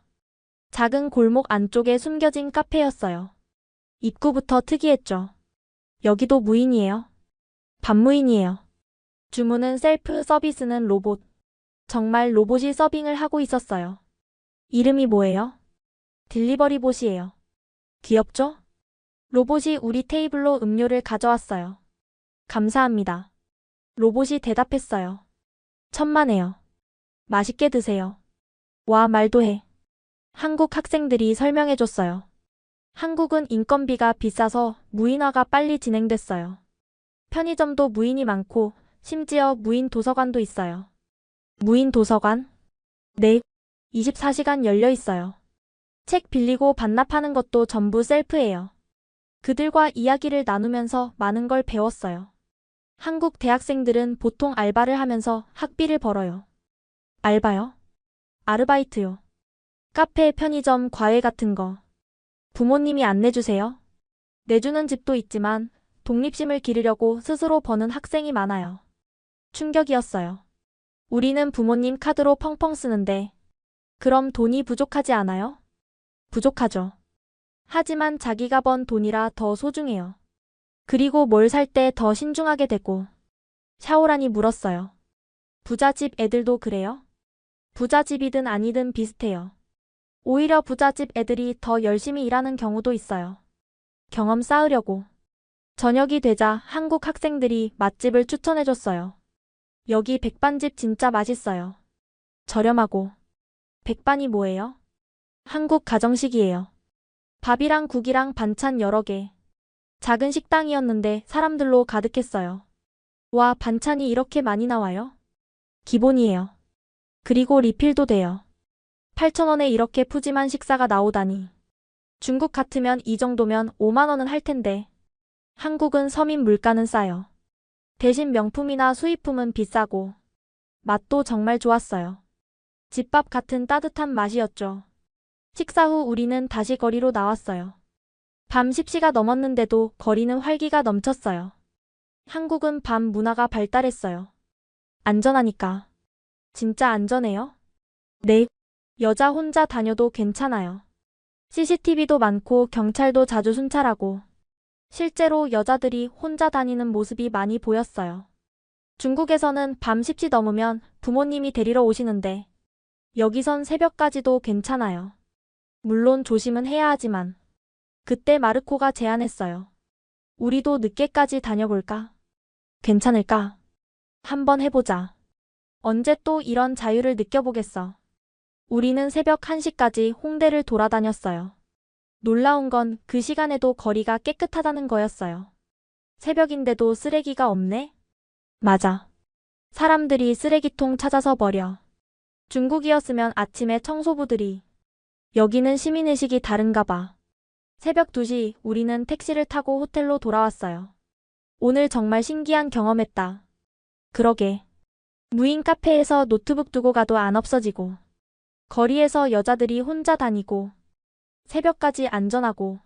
작은 골목 안쪽에 숨겨진 카페였어요. 입구부터 특이했죠. 여기도 무인이에요. 반무인이에요. 주문은 셀프 서비스는 로봇. 정말 로봇이 서빙을 하고 있었어요. 이름이 뭐예요? 딜리버리 봇이에요. 귀엽죠? 로봇이 우리 테이블로 음료를 가져왔어요. 감사합니다. 로봇이 대답했어요. 천만에요. 맛있게 드세요. 와, 말도 해. 한국 학생들이 설명해줬어요. 한국은 인건비가 비싸서 무인화가 빨리 진행됐어요. 편의점도 무인이 많고 심지어 무인 도서관도 있어요. 무인 도서관? 네, 24시간 열려 있어요. 책 빌리고 반납하는 것도 전부 셀프예요. 그들과 이야기를 나누면서 많은 걸 배웠어요. 한국 대학생들은 보통 알바를 하면서 학비를 벌어요. 알바요? 아르바이트요. 카페, 편의점, 과외 같은 거. 부모님이 안 내주세요? 내주는 집도 있지만 독립심을 기르려고 스스로 버는 학생이 많아요. 충격이었어요. 우리는 부모님 카드로 펑펑 쓰는데 그럼 돈이 부족하지 않아요? 부족하죠. 하지만 자기가 번 돈이라 더 소중해요. 그리고 뭘 살 때 더 신중하게 되고. 샤오란이 물었어요. 부잣집 애들도 그래요? 부잣집이든 아니든 비슷해요. 오히려 부잣집 애들이 더 열심히 일하는 경우도 있어요. 경험 쌓으려고. 저녁이 되자 한국 학생들이 맛집을 추천해줬어요. 여기 백반집 진짜 맛있어요. 저렴하고. 백반이 뭐예요? 한국 가정식이에요. 밥이랑 국이랑 반찬 여러 개. 작은 식당이었는데 사람들로 가득했어요. 와, 반찬이 이렇게 많이 나와요? 기본이에요. 그리고 리필도 돼요. 8,000원에 이렇게 푸짐한 식사가 나오다니. 중국 같으면 이 정도면 5만 원은 할 텐데. 한국은 서민 물가는 싸요. 대신 명품이나 수입품은 비싸고. 맛도 정말 좋았어요. 집밥 같은 따뜻한 맛이었죠. 식사 후 우리는 다시 거리로 나왔어요. 밤 10시가 넘었는데도 거리는 활기가 넘쳤어요. 한국은 밤 문화가 발달했어요. 안전하니까. 진짜 안전해요? 네. 여자 혼자 다녀도 괜찮아요. CCTV도 많고 경찰도 자주 순찰하고. 실제로 여자들이 혼자 다니는 모습이 많이 보였어요. 중국에서는 밤 10시 넘으면 부모님이 데리러 오시는데 여기선 새벽까지도 괜찮아요. 물론 조심은 해야 하지만. 그때 마르코가 제안했어요. 우리도 늦게까지 다녀볼까? 괜찮을까? 한번 해보자. 언제 또 이런 자유를 느껴보겠어. 우리는 새벽 1시까지 홍대를 돌아다녔어요. 놀라운 건 그 시간에도 거리가 깨끗하다는 거였어요. 새벽인데도 쓰레기가 없네? 맞아. 사람들이 쓰레기통 찾아서 버려. 중국이었으면 아침에 청소부들이. 여기는 시민의식이 다른가 봐. 새벽 2시 우리는 택시를 타고 호텔로 돌아왔어요. 오늘 정말 신기한 경험했다. 그러게. 무인 카페에서 노트북 두고 가도 안 없어지고. 거리에서 여자들이 혼자 다니고. 새벽까지 안전하고.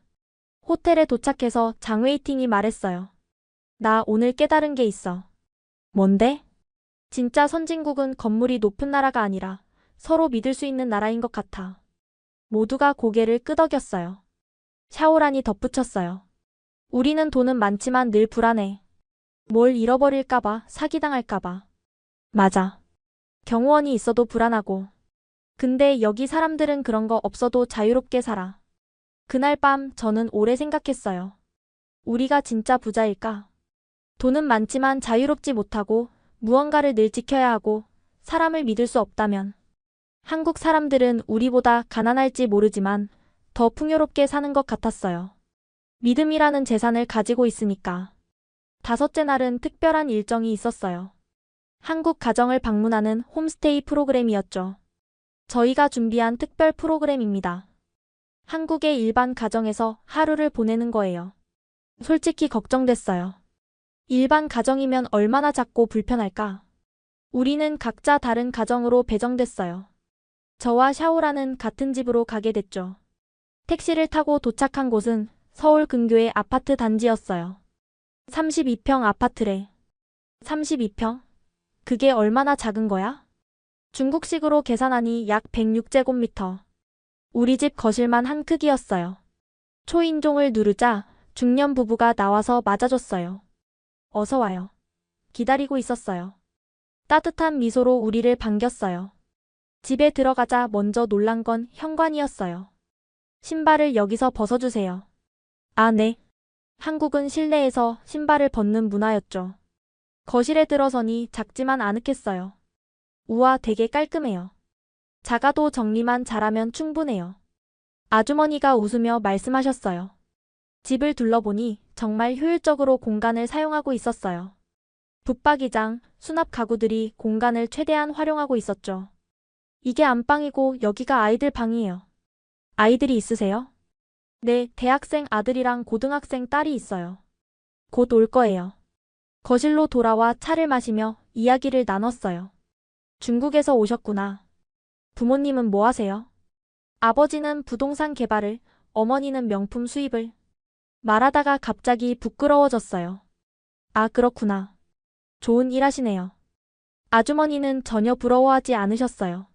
호텔에 도착해서 장웨이팅이 말했어요. 나 오늘 깨달은 게 있어. 뭔데? 진짜 선진국은 건물이 높은 나라가 아니라 서로 믿을 수 있는 나라인 것 같아. 모두가 고개를 끄덕였어요. 샤오란이 덧붙였어요. 우리는 돈은 많지만 늘 불안해. 뭘 잃어버릴까봐, 사기당할까봐. 맞아. 경호원이 있어도 불안하고. 근데 여기 사람들은 그런 거 없어도 자유롭게 살아. 그날 밤 저는 오래 생각했어요. 우리가 진짜 부자일까? 돈은 많지만 자유롭지 못하고 무언가를 늘 지켜야 하고 사람을 믿을 수 없다면 한국 사람들은 우리보다 가난할지 모르지만 더 풍요롭게 사는 것 같았어요. 믿음이라는 재산을 가지고 있으니까. 다섯째 날은 특별한 일정이 있었어요. 한국 가정을 방문하는 홈스테이 프로그램이었죠. 저희가 준비한 특별 프로그램입니다. 한국의 일반 가정에서 하루를 보내는 거예요. 솔직히 걱정됐어요. 일반 가정이면 얼마나 작고 불편할까? 우리는 각자 다른 가정으로 배정됐어요. 저와 샤오라는 같은 집으로 가게 됐죠. 택시를 타고 도착한 곳은 서울 근교의 아파트 단지였어요. 32평 아파트래. 32평? 그게 얼마나 작은 거야? 중국식으로 계산하니 약 106제곱미터. 우리 집 거실만 한 크기였어요. 초인종을 누르자 중년 부부가 나와서 맞아줬어요. 어서 와요. 기다리고 있었어요. 따뜻한 미소로 우리를 반겼어요. 집에 들어가자 먼저 놀란 건 현관이었어요. 신발을 여기서 벗어주세요. 아, 네. 한국은 실내에서 신발을 벗는 문화였죠. 거실에 들어서니 작지만 아늑했어요. 우와, 되게 깔끔해요. 작아도 정리만 잘하면 충분해요. 아주머니가 웃으며 말씀하셨어요. 집을 둘러보니 정말 효율적으로 공간을 사용하고 있었어요. 붙박이장, 수납 가구들이 공간을 최대한 활용하고 있었죠. 이게 안방이고 여기가 아이들 방이에요. 아이들이 있으세요? 네, 대학생 아들이랑 고등학생 딸이 있어요. 곧 올 거예요. 거실로 돌아와 차를 마시며 이야기를 나눴어요. 중국에서 오셨구나. 부모님은 뭐 하세요? 아버지는 부동산 개발을, 어머니는 명품 수입을. 말하다가 갑자기 부끄러워졌어요. 아, 그렇구나. 좋은 일 하시네요. 아주머니는 전혀 부러워하지 않으셨어요.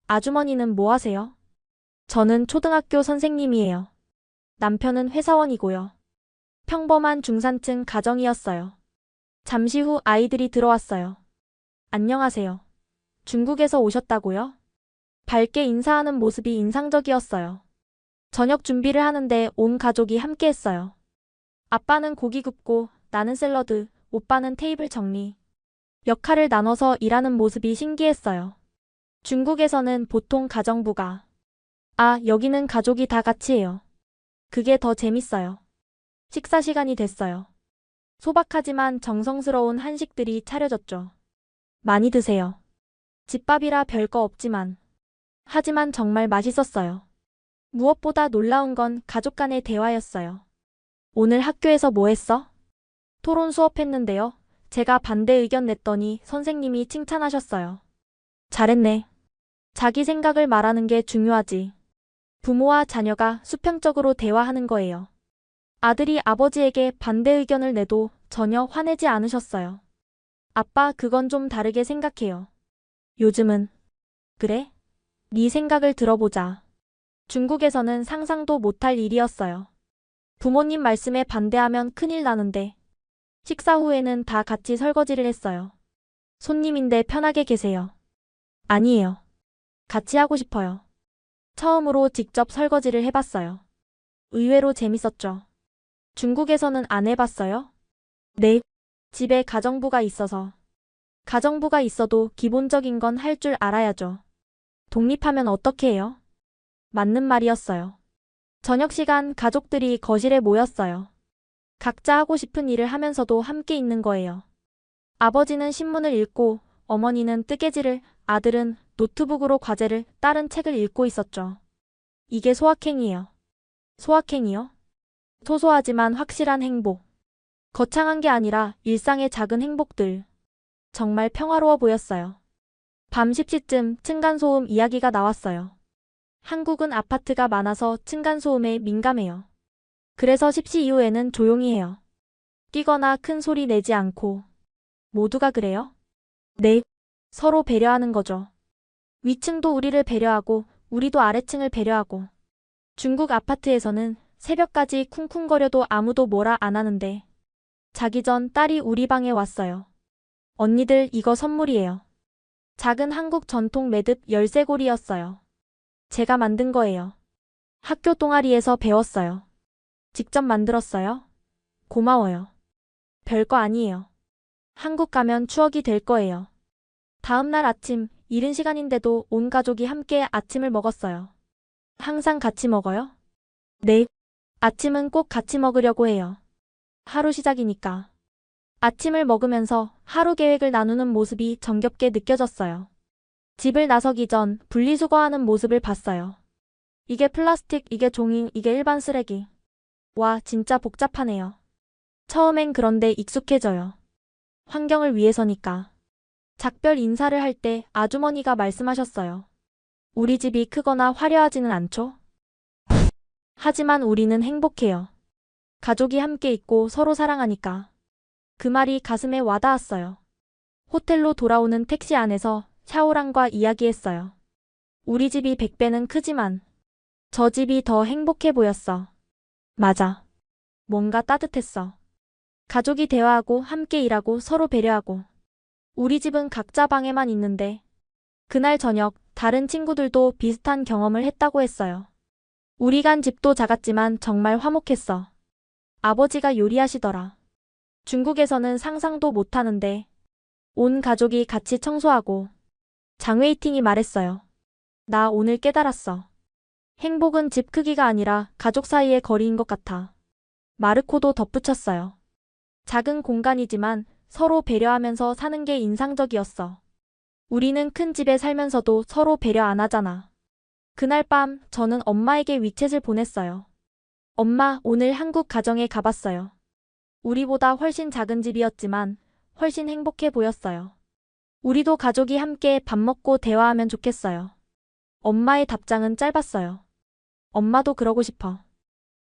아주머니는 뭐 하세요? 저는 초등학교 선생님이에요. 남편은 회사원이고요. 평범한 중산층 가정이었어요. 잠시 후 아이들이 들어왔어요. 안녕하세요. 중국에서 오셨다고요? 밝게 인사하는 모습이 인상적이었어요. 저녁 준비를 하는데 온 가족이 함께 했어요. 아빠는 고기 굽고 나는 샐러드, 오빠는 테이블 정리. 역할을 나눠서 일하는 모습이 신기했어요. 중국에서는 보통 가정부가 아, 여기는 가족이 다 같이 해요. 그게 더 재밌어요. 식사 시간이 됐어요. 소박하지만 정성스러운 한식들이 차려졌죠. 많이 드세요. 집밥이라 별거 없지만. 하지만 정말 맛있었어요. 무엇보다 놀라운 건 가족 간의 대화였어요. 오늘 학교에서 뭐 했어? 토론 수업했는데요. 제가 반대 의견 냈더니 선생님이 칭찬하셨어요. 잘했네. 자기 생각을 말하는 게 중요하지. 부모와 자녀가 수평적으로 대화하는 거예요. 아들이 아버지에게 반대 의견을 내도 전혀 화내지 않으셨어요. 아빠, 그건 좀 다르게 생각해요. 요즘은 그래? 네 생각을 들어보자. 중국에서는 상상도 못할 일이었어요. 부모님 말씀에 반대하면 큰일 나는데. 식사 후에는 다 같이 설거지를 했어요. 손님인데 편하게 계세요. 아니에요. 같이 하고 싶어요. 처음으로 직접 설거지를 해봤어요. 의외로 재밌었죠. 중국에서는 안 해봤어요? 네. 집에 가정부가 있어서. 가정부가 있어도 기본적인 건 할 줄 알아야죠. 독립하면 어떻게 해요? 맞는 말이었어요. 저녁 시간 가족들이 거실에 모였어요. 각자 하고 싶은 일을 하면서도 함께 있는 거예요. 아버지는 신문을 읽고 어머니는 뜨개질을, 아들은 노트북으로 과제를, 딸은 책을 읽고 있었죠. 이게 소확행이에요. 소확행이요? 소소하지만 확실한 행복. 거창한 게 아니라 일상의 작은 행복들. 정말 평화로워 보였어요. 밤 10시쯤 층간소음 이야기가 나왔어요. 한국은 아파트가 많아서 층간소음에 민감해요. 그래서 10시 이후에는 조용히 해요. 뛰거나 큰 소리 내지 않고. 모두가 그래요? 네. 서로 배려하는 거죠. 위층도 우리를 배려하고 우리도 아래층을 배려하고. 중국 아파트에서는 새벽까지 쿵쿵거려도 아무도 뭐라 안 하는데. 자기 전 딸이 우리 방에 왔어요. 언니들, 이거 선물이에요. 작은 한국 전통 매듭 열쇠고리였어요. 제가 만든 거예요. 학교 동아리에서 배웠어요. 직접 만들었어요. 고마워요. 별거 아니에요. 한국 가면 추억이 될 거예요. 다음 날 아침, 이른 시간인데도 온 가족이 함께 아침을 먹었어요. 항상 같이 먹어요? 네. 아침은 꼭 같이 먹으려고 해요. 하루 시작이니까. 아침을 먹으면서 하루 계획을 나누는 모습이 정겹게 느껴졌어요. 집을 나서기 전 분리수거하는 모습을 봤어요. 이게 플라스틱, 이게 종이, 이게 일반 쓰레기. 와, 진짜 복잡하네요. 처음엔 그런데 익숙해져요. 환경을 위해서니까. 작별 인사를 할 때 아주머니가 말씀하셨어요. 우리 집이 크거나 화려하지는 않죠? 하지만 우리는 행복해요. 가족이 함께 있고 서로 사랑하니까. 그 말이 가슴에 와닿았어요. 호텔로 돌아오는 택시 안에서 샤오랑과 이야기했어요. 우리 집이 100배는 크지만 저 집이 더 행복해 보였어. 맞아. 뭔가 따뜻했어. 가족이 대화하고 함께 일하고 서로 배려하고. 우리 집은 각자 방에만 있는데 그날 저녁 다른 친구들도 비슷한 경험을 했다고 했어요. 우리 간 집도 작았지만 정말 화목했어. 아버지가 요리하시더라. 중국에서는 상상도 못하는데 온 가족이 같이 청소하고. 장웨이팅이 말했어요. 나 오늘 깨달았어. 행복은 집 크기가 아니라 가족 사이의 거리인 것 같아. 마르코도 덧붙였어요. 작은 공간이지만 서로 배려하면서 사는 게 인상적이었어. 우리는 큰 집에 살면서도 서로 배려 안 하잖아. 그날 밤 저는 엄마에게 위챗을 보냈어요. 엄마, 오늘 한국 가정에 가봤어요. 우리보다 훨씬 작은 집이었지만 훨씬 행복해 보였어요. 우리도 가족이 함께 밥 먹고 대화하면 좋겠어요. 엄마의 답장은 짧았어요. 엄마도 그러고 싶어.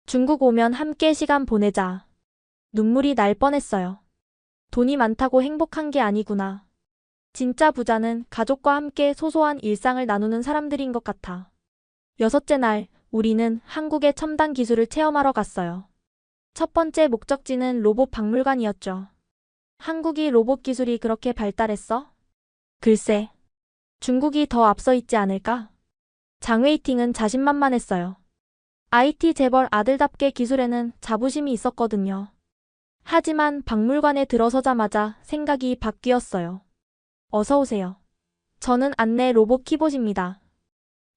중국 오면 함께 시간 보내자. 눈물이 날 뻔했어요. 돈이 많다고 행복한 게 아니구나. 진짜 부자는 가족과 함께 소소한 일상을 나누는 사람들인 것 같아. 6째 날, 우리는 한국의 첨단 기술을 체험하러 갔어요. 첫 번째 목적지는 로봇 박물관이었죠. 한국이 로봇 기술이 그렇게 발달했어? 글쎄, 중국이 더 앞서 있지 않을까? 장웨이팅은 자신만만했어요. IT 재벌 아들답게 기술에는 자부심이 있었거든요. 하지만 박물관에 들어서자마자 생각이 바뀌었어요. 어서 오세요. 저는 안내 로봇 키봇입니다.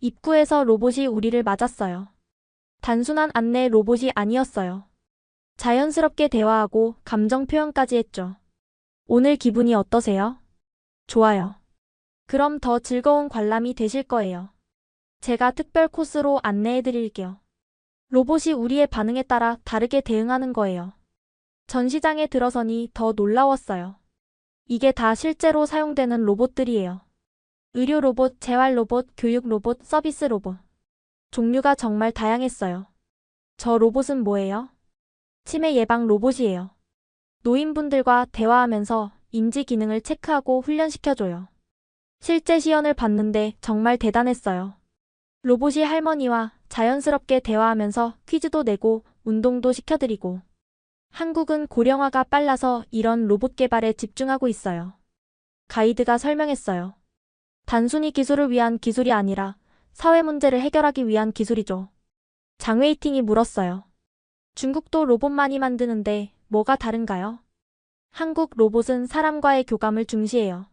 입구에서 로봇이 우리를 맞았어요. 단순한 안내 로봇이 아니었어요. 자연스럽게 대화하고 감정 표현까지 했죠. 오늘 기분이 어떠세요? 좋아요. 그럼 더 즐거운 관람이 되실 거예요. 제가 특별 코스로 안내해 드릴게요. 로봇이 우리의 반응에 따라 다르게 대응하는 거예요. 전시장에 들어서니 더 놀라웠어요. 이게 다 실제로 사용되는 로봇들이에요. 의료 로봇, 재활 로봇, 교육 로봇, 서비스 로봇. 종류가 정말 다양했어요. 저 로봇은 뭐예요? 치매 예방 로봇이에요. 노인분들과 대화하면서 인지 기능을 체크하고 훈련시켜줘요. 실제 시연을 봤는데 정말 대단했어요. 로봇이 할머니와 자연스럽게 대화하면서 퀴즈도 내고 운동도 시켜드리고. 한국은 고령화가 빨라서 이런 로봇 개발에 집중하고 있어요. 가이드가 설명했어요. 단순히 기술을 위한 기술이 아니라 사회 문제를 해결하기 위한 기술이죠. 장웨이팅이 물었어요. 중국도 로봇 많이 만드는데 뭐가 다른가요? 한국 로봇은 사람과의 교감을 중시해요.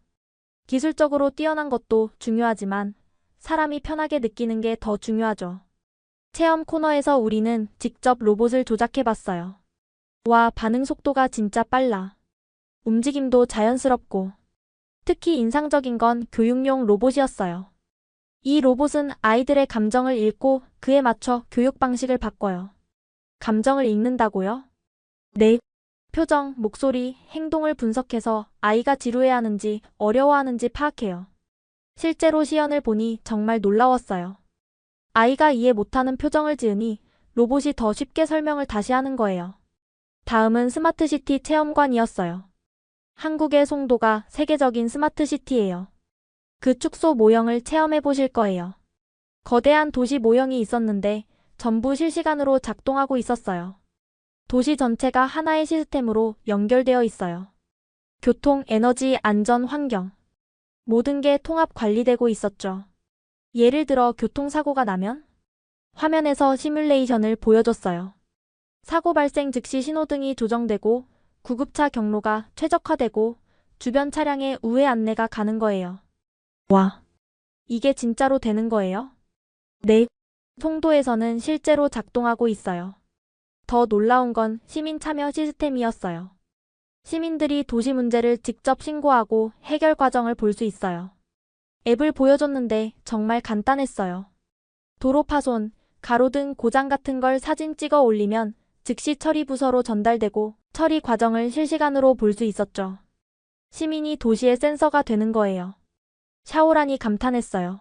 기술적으로 뛰어난 것도 중요하지만 사람이 편하게 느끼는 게 더 중요하죠. 체험 코너에서 우리는 직접 로봇을 조작해봤어요. 와, 반응 속도가 진짜 빨라. 움직임도 자연스럽고. 특히 인상적인 건 교육용 로봇이었어요. 이 로봇은 아이들의 감정을 읽고 그에 맞춰 교육 방식을 바꿔요. 감정을 읽는다고요? 네. 표정, 목소리, 행동을 분석해서 아이가 지루해하는지 어려워하는지 파악해요. 실제로 시연을 보니 정말 놀라웠어요. 아이가 이해 못하는 표정을 지으니 로봇이 더 쉽게 설명을 다시 하는 거예요. 다음은 스마트시티 체험관이었어요. 한국의 송도가 세계적인 스마트시티예요. 그 축소 모형을 체험해 보실 거예요. 거대한 도시 모형이 있었는데 전부 실시간으로 작동하고 있었어요. 도시 전체가 하나의 시스템으로 연결되어 있어요. 교통, 에너지, 안전, 환경. 모든 게 통합 관리되고 있었죠. 예를 들어 교통사고가 나면 화면에서 시뮬레이션을 보여줬어요. 사고 발생 즉시 신호등이 조정되고 구급차 경로가 최적화되고 주변 차량에 우회 안내가 가는 거예요. 와, 이게 진짜로 되는 거예요? 네, 송도에서는 실제로 작동하고 있어요. 더 놀라운 건 시민 참여 시스템이었어요. 시민들이 도시 문제를 직접 신고하고 해결 과정을 볼 수 있어요. 앱을 보여줬는데 정말 간단했어요. 도로 파손, 가로등 고장 같은 걸 사진 찍어 올리면 즉시 처리 부서로 전달되고 처리 과정을 실시간으로 볼 수 있었죠. 시민이 도시의 센서가 되는 거예요. 샤오란이 감탄했어요.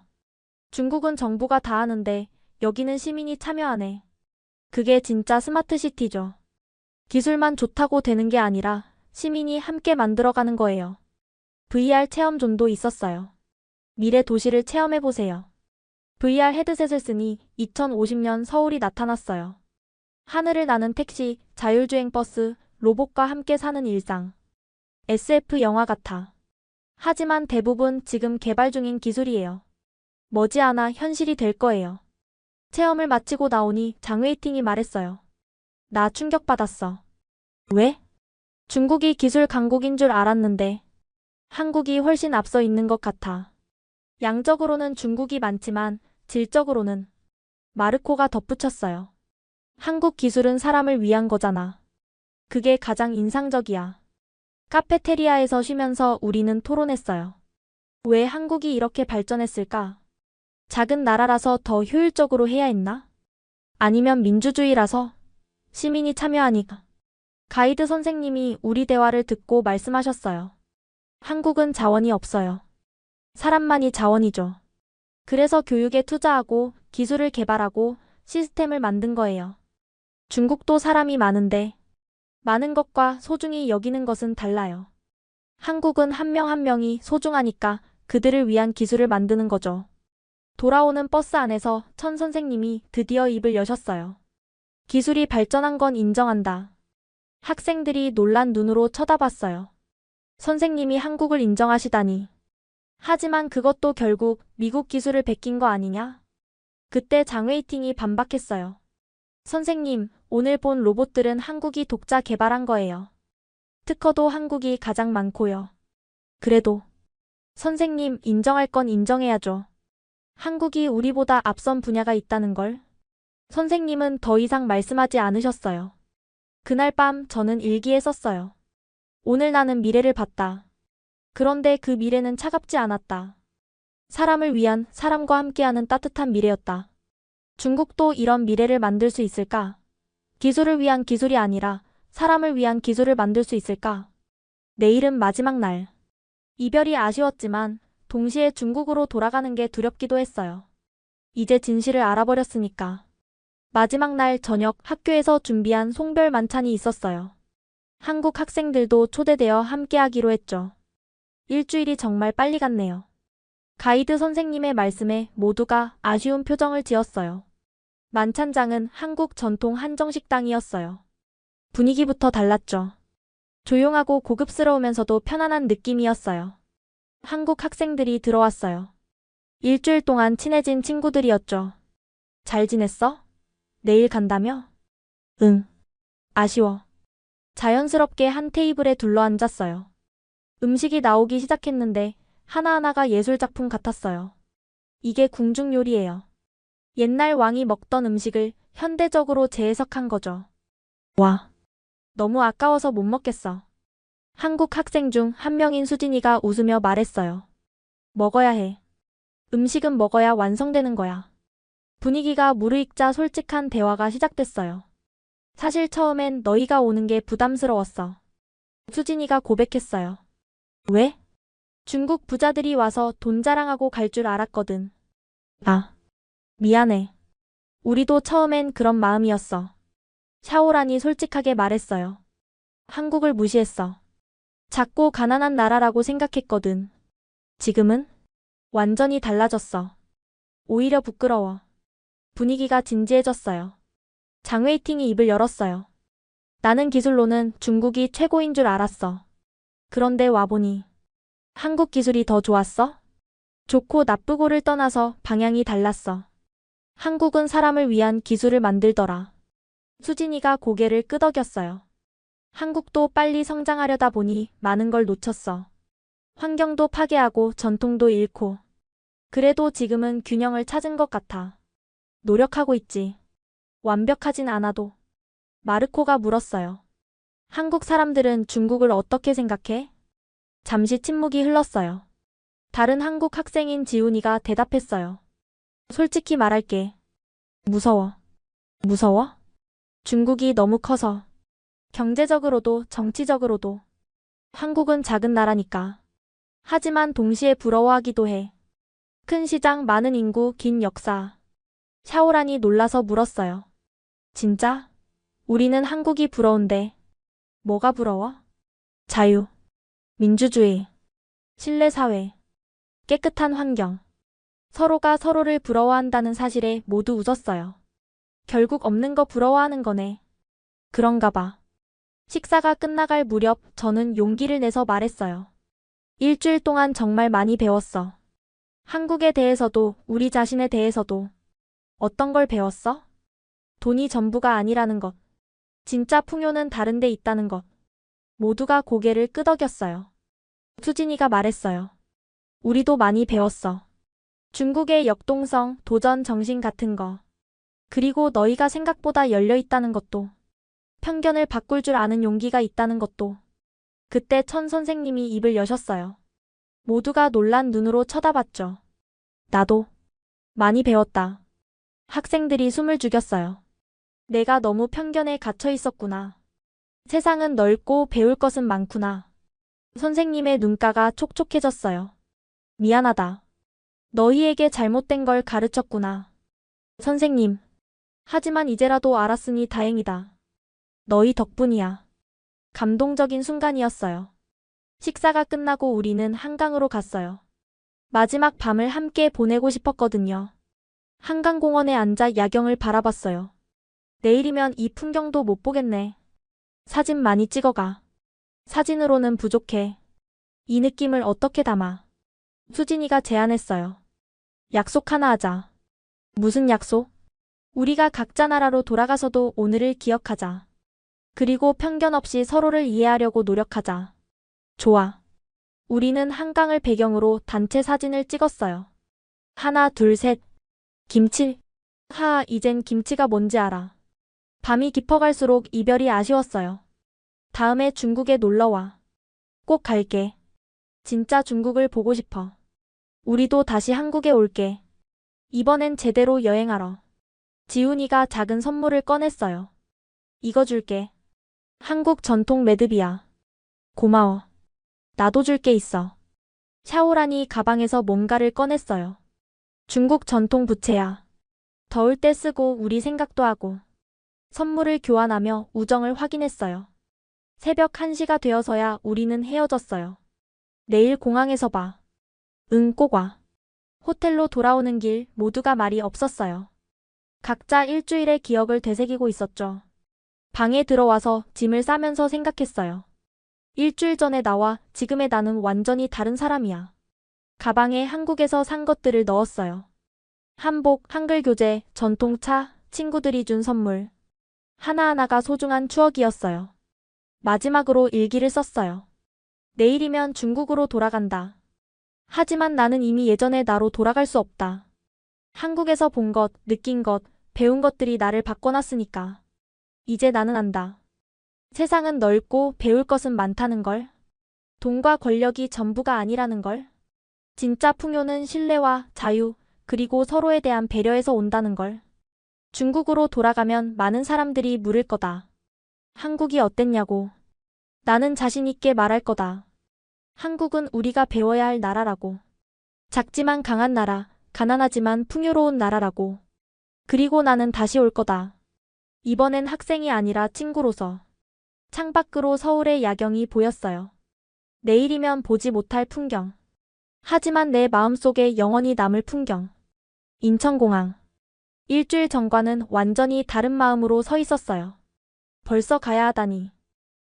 중국은 정부가 다 하는데 여기는 시민이 참여하네. 그게 진짜 스마트시티죠. 기술만 좋다고 되는 게 아니라 시민이 함께 만들어가는 거예요. VR 체험존도 있었어요. 미래 도시를 체험해보세요. VR 헤드셋을 쓰니 2050년 서울이 나타났어요. 하늘을 나는 택시, 자율주행 버스, 로봇과 함께 사는 일상. SF 영화 같아. 하지만 대부분 지금 개발 중인 기술이에요. 머지않아 현실이 될 거예요. 체험을 마치고 나오니 장웨이팅이 말했어요. 나 충격받았어. 왜? 중국이 기술 강국인 줄 알았는데 한국이 훨씬 앞서 있는 것 같아. 양적으로는 중국이 많지만 질적으로는 마르코가 덧붙였어요. 한국 기술은 사람을 위한 거잖아. 그게 가장 인상적이야. 카페테리아에서 쉬면서 우리는 토론했어요. 왜 한국이 이렇게 발전했을까? 작은 나라라서 더 효율적으로 해야 했나? 아니면 민주주의라서? 시민이 참여하니까. 가이드 선생님이 우리 대화를 듣고 말씀하셨어요. 한국은 자원이 없어요. 사람만이 자원이죠. 그래서 교육에 투자하고 기술을 개발하고 시스템을 만든 거예요. 중국도 사람이 많은데 많은 것과 소중히 여기는 것은 달라요. 한국은 한 명 한 명이 소중하니까 그들을 위한 기술을 만드는 거죠. 돌아오는 버스 안에서 천 선생님이 드디어 입을 여셨어요. 기술이 발전한 건 인정한다. 학생들이 놀란 눈으로 쳐다봤어요. 선생님이 한국을 인정하시다니. 하지만 그것도 결국 미국 기술을 베낀 거 아니냐? 그때 장웨이팅이 반박했어요. 선생님, 오늘 본 로봇들은 한국이 독자 개발한 거예요. 특허도 한국이 가장 많고요. 그래도 선생님, 인정할 건 인정해야죠. 한국이 우리보다 앞선 분야가 있다는 걸. 선생님은 더 이상 말씀하지 않으셨어요. 그날 밤 저는 일기에 썼어요. 오늘 나는 미래를 봤다. 그런데 그 미래는 차갑지 않았다. 사람을 위한, 사람과 함께하는 따뜻한 미래였다. 중국도 이런 미래를 만들 수 있을까? 기술을 위한 기술이 아니라 사람을 위한 기술을 만들 수 있을까? 내일은 마지막 날. 이별이 아쉬웠지만 동시에 중국으로 돌아가는 게 두렵기도 했어요. 이제 진실을 알아버렸으니까. 마지막 날 저녁 학교에서 준비한 송별 만찬이 있었어요. 한국 학생들도 초대되어 함께하기로 했죠. 일주일이 정말 빨리 갔네요. 가이드 선생님의 말씀에 모두가 아쉬운 표정을 지었어요. 만찬장은 한국 전통 한정식당이었어요. 분위기부터 달랐죠. 조용하고 고급스러우면서도 편안한 느낌이었어요. 한국 학생들이 들어왔어요. 일주일 동안 친해진 친구들이었죠. 잘 지냈어? 내일 간다며? 응. 아쉬워. 자연스럽게 한 테이블에 둘러앉았어요. 음식이 나오기 시작했는데 하나하나가 예술작품 같았어요. 이게 궁중 요리예요. 옛날 왕이 먹던 음식을 현대적으로 재해석한 거죠. 와, 너무 아까워서 못 먹겠어. 한국 학생 중 한 명인 수진이가 웃으며 말했어요. 먹어야 해. 음식은 먹어야 완성되는 거야. 분위기가 무르익자 솔직한 대화가 시작됐어요. 사실 처음엔 너희가 오는 게 부담스러웠어. 수진이가 고백했어요. 왜? 중국 부자들이 와서 돈 자랑하고 갈 줄 알았거든. 아, 미안해. 우리도 처음엔 그런 마음이었어. 샤오란이 솔직하게 말했어요. 한국을 무시했어. 작고 가난한 나라라고 생각했거든. 지금은 완전히 달라졌어. 오히려 부끄러워. 분위기가 진지해졌어요. 장웨이팅이 입을 열었어요. 나는 기술로는 중국이 최고인 줄 알았어. 그런데 와보니 한국 기술이 더 좋았어? 좋고 나쁘고를 떠나서 방향이 달랐어. 한국은 사람을 위한 기술을 만들더라. 수진이가 고개를 끄덕였어요. 한국도 빨리 성장하려다 보니 많은 걸 놓쳤어. 환경도 파괴하고 전통도 잃고. 그래도 지금은 균형을 찾은 것 같아. 노력하고 있지. 완벽하진 않아도. 마르코가 물었어요. 한국 사람들은 중국을 어떻게 생각해? 잠시 침묵이 흘렀어요. 다른 한국 학생인 지훈이가 대답했어요. 솔직히 말할게. 무서워. 무서워? 중국이 너무 커서. 경제적으로도 정치적으로도. 한국은 작은 나라니까. 하지만 동시에 부러워하기도 해. 큰 시장, 많은 인구, 긴 역사. 샤오란이 놀라서 물었어요. 진짜? 우리는 한국이 부러운데. 뭐가 부러워? 자유, 민주주의, 신뢰사회, 깨끗한 환경. 서로가 서로를 부러워한다는 사실에 모두 웃었어요. 결국 없는 거 부러워하는 거네. 그런가 봐. 식사가 끝나갈 무렵 저는 용기를 내서 말했어요. 일주일 동안 정말 많이 배웠어. 한국에 대해서도 우리 자신에 대해서도. 어떤 걸 배웠어? 돈이 전부가 아니라는 것. 진짜 풍요는 다른 데 있다는 것. 모두가 고개를 끄덕였어요. 수진이가 말했어요. 우리도 많이 배웠어. 중국의 역동성, 도전 정신 같은 거. 그리고 너희가 생각보다 열려 있다는 것도. 편견을 바꿀 줄 아는 용기가 있다는 것도. 그때 천 선생님이 입을 여셨어요. 모두가 놀란 눈으로 쳐다봤죠. 나도 많이 배웠다. 학생들이 숨을 죽였어요. 내가 너무 편견에 갇혀 있었구나. 세상은 넓고 배울 것은 많구나. 선생님의 눈가가 촉촉해졌어요. 미안하다. 너희에게 잘못된 걸 가르쳤구나. 선생님. 하지만 이제라도 알았으니 다행이다. 너희 덕분이야. 감동적인 순간이었어요. 식사가 끝나고 우리는 한강으로 갔어요. 마지막 밤을 함께 보내고 싶었거든요. 한강공원에 앉아 야경을 바라봤어요. 내일이면 이 풍경도 못 보겠네. 사진 많이 찍어가. 사진으로는 부족해. 이 느낌을 어떻게 담아? 수진이가 제안했어요. 약속 하나 하자. 무슨 약속? 우리가 각자 나라로 돌아가서도 오늘을 기억하자. 그리고 편견 없이 서로를 이해하려고 노력하자. 좋아. 우리는 한강을 배경으로 단체 사진을 찍었어요. 하나, 둘, 셋. 김치. 이젠 김치가 뭔지 알아. 밤이 깊어갈수록 이별이 아쉬웠어요. 다음에 중국에 놀러와. 꼭 갈게. 진짜 중국을 보고 싶어. 우리도 다시 한국에 올게. 이번엔 제대로 여행하러. 지훈이가 작은 선물을 꺼냈어요. 이거 줄게. 한국 전통 매듭이야. 고마워. 나도 줄 게 있어. 샤오란이 가방에서 뭔가를 꺼냈어요. 중국 전통 부채야. 더울 때 쓰고 우리 생각도 하고. 선물을 교환하며 우정을 확인했어요. 새벽 1시가 되어서야 우리는 헤어졌어요. 내일 공항에서 봐. 응, 꼭 와. 호텔로 돌아오는 길 모두가 말이 없었어요. 각자 일주일의 기억을 되새기고 있었죠. 방에 들어와서 짐을 싸면서 생각했어요. 일주일 전에 나와 지금의 나는 완전히 다른 사람이야. 가방에 한국에서 산 것들을 넣었어요. 한복, 한글 교재, 전통차, 친구들이 준 선물. 하나하나가 소중한 추억이었어요. 마지막으로 일기를 썼어요. 내일이면 중국으로 돌아간다. 하지만 나는 이미 예전의 나로 돌아갈 수 없다. 한국에서 본 것, 느낀 것, 배운 것들이 나를 바꿔놨으니까. 이제 나는 안다. 세상은 넓고 배울 것은 많다는 걸. 돈과 권력이 전부가 아니라는 걸. 진짜 풍요는 신뢰와 자유, 그리고 서로에 대한 배려에서 온다는 걸. 중국으로 돌아가면 많은 사람들이 물을 거다. 한국이 어땠냐고. 나는 자신 있게 말할 거다. 한국은 우리가 배워야 할 나라라고. 작지만 강한 나라, 가난하지만 풍요로운 나라라고. 그리고 나는 다시 올 거다. 이번엔 학생이 아니라 친구로서. 창밖으로 서울의 야경이 보였어요. 내일이면 보지 못할 풍경. 하지만 내 마음속에 영원히 남을 풍경. 인천공항. 일주일 전과는 완전히 다른 마음으로 서 있었어요. 벌써 가야 하다니.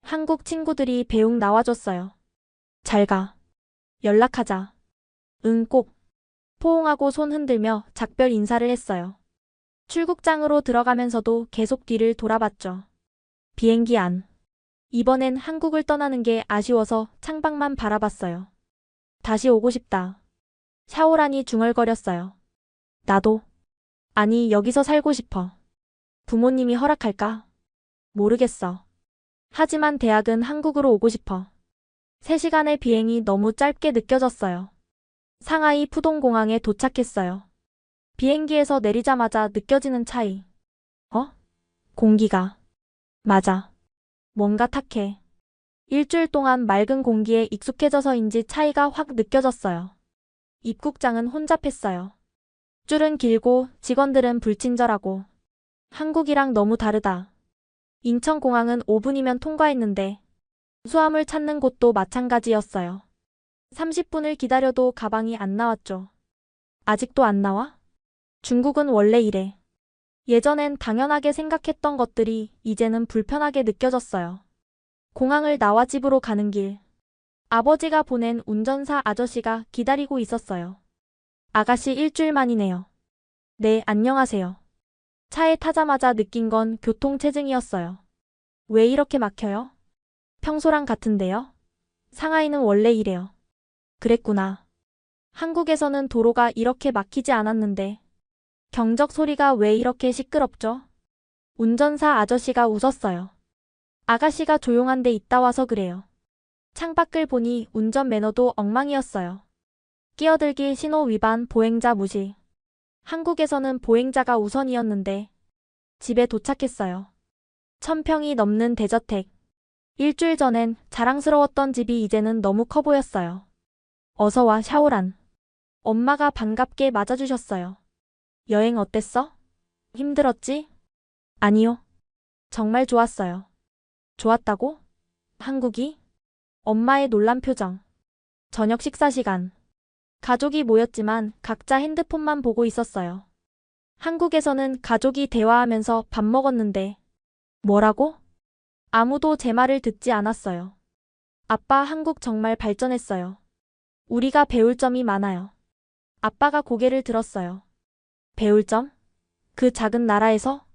한국 친구들이 배웅 나와줬어요. 잘 가. 연락하자. 응, 꼭. 포옹하고 손 흔들며 작별 인사를 했어요. 출국장으로 들어가면서도 계속 뒤를 돌아봤죠. 비행기 안. 이번엔 한국을 떠나는 게 아쉬워서 창밖만 바라봤어요. 다시 오고 싶다. 샤오란이 중얼거렸어요. 나도. 아니, 여기서 살고 싶어. 부모님이 허락할까? 모르겠어. 하지만 대학은 한국으로 오고 싶어. 3시간의 비행이 너무 짧게 느껴졌어요. 상하이 푸동공항에 도착했어요. 비행기에서 내리자마자 느껴지는 차이. 공기가. 맞아. 뭔가 탁해. 일주일 동안 맑은 공기에 익숙해져서인지 차이가 확 느껴졌어요. 입국장은 혼잡했어요. 줄은 길고 직원들은 불친절하고. 한국이랑 너무 다르다. 인천공항은 5분이면 통과했는데 수화물 찾는 곳도 마찬가지였어요. 30분을 기다려도 가방이 안 나왔죠. 아직도 안 나와? 중국은 원래 이래. 예전엔 당연하게 생각했던 것들이 이제는 불편하게 느껴졌어요. 공항을 나와 집으로 가는 길. 아버지가 보낸 운전사 아저씨가 기다리고 있었어요. 아가씨 일주일 만이네요. 네, 안녕하세요. 차에 타자마자 느낀 건 교통체증이었어요. 왜 이렇게 막혀요? 평소랑 같은데요? 상하이는 원래 이래요. 그랬구나. 한국에서는 도로가 이렇게 막히지 않았는데 경적 소리가 왜 이렇게 시끄럽죠? 운전사 아저씨가 웃었어요. 아가씨가 조용한 데 있다 와서 그래요. 창밖을 보니 운전 매너도 엉망이었어요. 끼어들기 신호 위반 보행자 무시. 한국에서는 보행자가 우선이었는데 집에 도착했어요. 1000평이 넘는 대저택. 일주일 전엔 자랑스러웠던 집이 이제는 너무 커 보였어요. 어서 와, 샤오란. 엄마가 반갑게 맞아주셨어요. 여행 어땠어? 힘들었지? 아니요. 정말 좋았어요. 좋았다고? 한국이? 엄마의 놀란 표정. 저녁 식사 시간. 가족이 모였지만 각자 핸드폰만 보고 있었어요. 한국에서는 가족이 대화하면서 밥 먹었는데 뭐라고? 아무도 제 말을 듣지 않았어요. 아빠, 한국 정말 발전했어요. 우리가 배울 점이 많아요. 아빠가 고개를 들었어요. 배울 점? 그 작은 나라에서?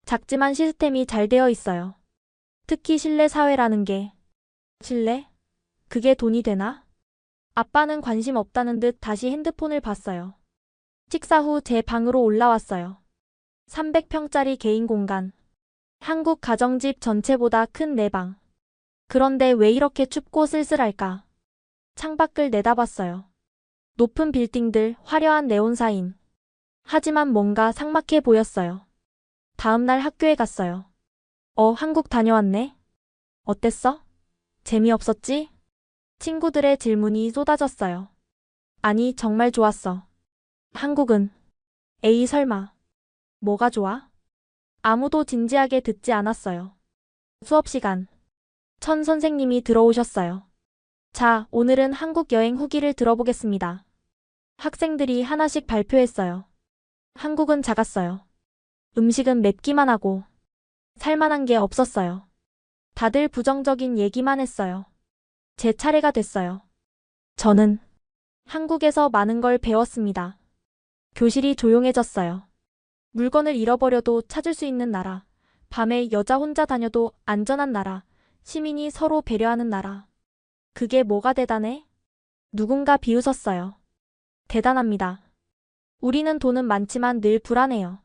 작지만 시스템이 잘 되어 있어요. 특히 신뢰 사회라는 게. 신뢰? 그게 돈이 되나? 아빠는 관심 없다는 듯 다시 핸드폰을 봤어요. 식사 후 제 방으로 올라왔어요. 300평짜리 개인 공간. 한국 가정집 전체보다 큰 내 방. 그런데 왜 이렇게 춥고 쓸쓸할까? 창밖을 내다봤어요. 높은 빌딩들, 화려한 네온 사인. 하지만 뭔가 삭막해 보였어요. 다음 날 학교에 갔어요. 한국 다녀왔네? 어땠어? 재미없었지? 친구들의 질문이 쏟아졌어요. 아니, 정말 좋았어. 한국은? 에이, 설마. 뭐가 좋아? 아무도 진지하게 듣지 않았어요. 수업 시간. 천 선생님이 들어오셨어요. 자, 오늘은 한국 여행 후기를 들어보겠습니다. 학생들이 하나씩 발표했어요. 한국은 작았어요. 음식은 맵기만 하고 살만한 게 없었어요. 다들 부정적인 얘기만 했어요. 제 차례가 됐어요. 저는 한국에서 많은 걸 배웠습니다. 교실이 조용해졌어요. 물건을 잃어버려도 찾을 수 있는 나라. 밤에 여자 혼자 다녀도 안전한 나라. 시민이 서로 배려하는 나라. 그게 뭐가 대단해? 누군가 비웃었어요. 대단합니다. 우리는 돈은 많지만 늘 불안해요.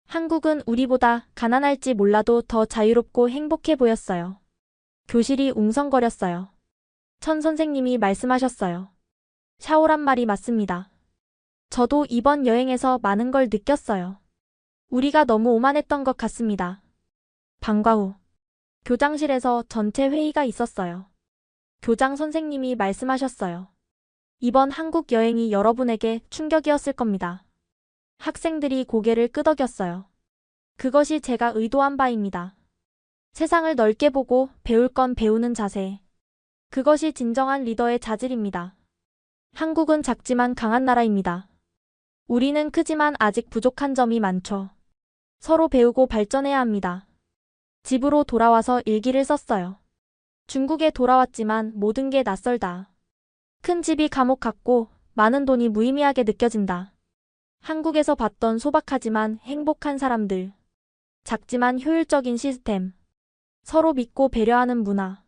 한국은 우리보다 가난할지 몰라도 더 자유롭고 행복해 보였어요. 교실이 웅성거렸어요. 천 선생님이 말씀하셨어요. 샤오란 말이 맞습니다. 저도 이번 여행에서 많은 걸 느꼈어요. 우리가 너무 오만했던 것 같습니다. 방과 후 교장실에서 전체 회의가 있었어요. 교장 선생님이 말씀하셨어요. 이번 한국 여행이 여러분에게 충격이었을 겁니다. 학생들이 고개를 끄덕였어요. 그것이 제가 의도한 바입니다. 세상을 넓게 보고 배울 건 배우는 자세. 그것이 진정한 리더의 자질입니다. 한국은 작지만 강한 나라입니다. 우리는 크지만 아직 부족한 점이 많죠. 서로 배우고 발전해야 합니다. 집으로 돌아와서 일기를 썼어요. 중국에 돌아왔지만 모든 게 낯설다. 큰 집이 감옥 같고 많은 돈이 무의미하게 느껴진다. 한국에서 봤던 소박하지만 행복한 사람들. 작지만 효율적인 시스템. 서로 믿고 배려하는 문화.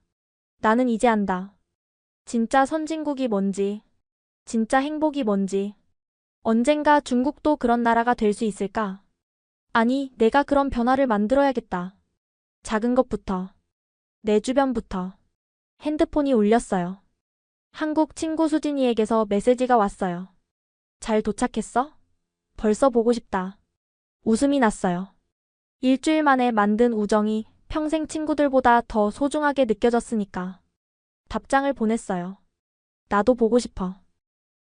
나는 이제 안다. 진짜 선진국이 뭔지, 진짜 행복이 뭔지. 언젠가 중국도 그런 나라가 될 수 있을까? 아니, 내가 그런 변화를 만들어야겠다. 작은 것부터, 내 주변부터. 핸드폰이 울렸어요. 한국 친구 수진이에게서 메시지가 왔어요. 잘 도착했어? 벌써 보고 싶다. 웃음이 났어요. 일주일 만에 만든 우정이 평생 친구들보다 더 소중하게 느껴졌으니까. 답장을 보냈어요. 나도 보고 싶어.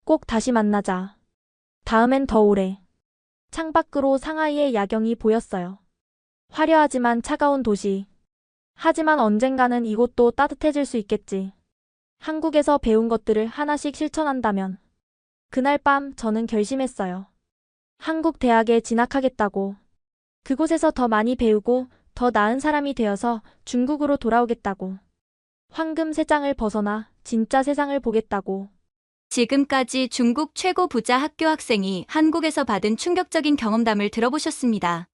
꼭 다시 만나자. 다음엔 더 오래. 창밖으로 상하이의 야경이 보였어요. 화려하지만 차가운 도시. 하지만 언젠가는 이곳도 따뜻해질 수 있겠지. 한국에서 배운 것들을 하나씩 실천한다면. 그날 밤 저는 결심했어요. 한국 대학에 진학하겠다고. 그곳에서 더 많이 배우고 더 나은 사람이 되어서 중국으로 돌아오겠다고. 황금 세장을 벗어나 진짜 세상을 보겠다고. 지금까지 중국 최고 부자 학교 학생이 한국에서 받은 충격적인 경험담을 들어보셨습니다.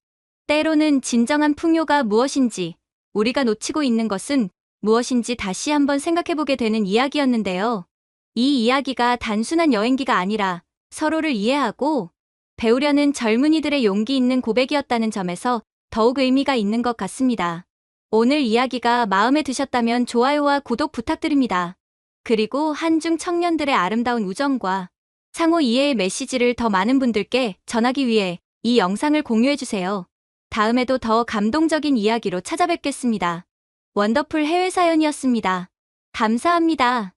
때로는 진정한 풍요가 무엇인지, 우리가 놓치고 있는 것은 무엇인지 다시 한번 생각해보게 되는 이야기였는데요. 이 이야기가 단순한 여행기가 아니라 서로를 이해하고 배우려는 젊은이들의 용기 있는 고백이었다는 점에서 더욱 의미가 있는 것 같습니다. 오늘 이야기가 마음에 드셨다면 좋아요와 구독 부탁드립니다. 그리고 한중 청년들의 아름다운 우정과 상호 이해의 메시지를 더 많은 분들께 전하기 위해 이 영상을 공유해주세요. 다음에도 더 감동적인 이야기로 찾아뵙겠습니다. 원더풀 해외 사연이었습니다. 감사합니다.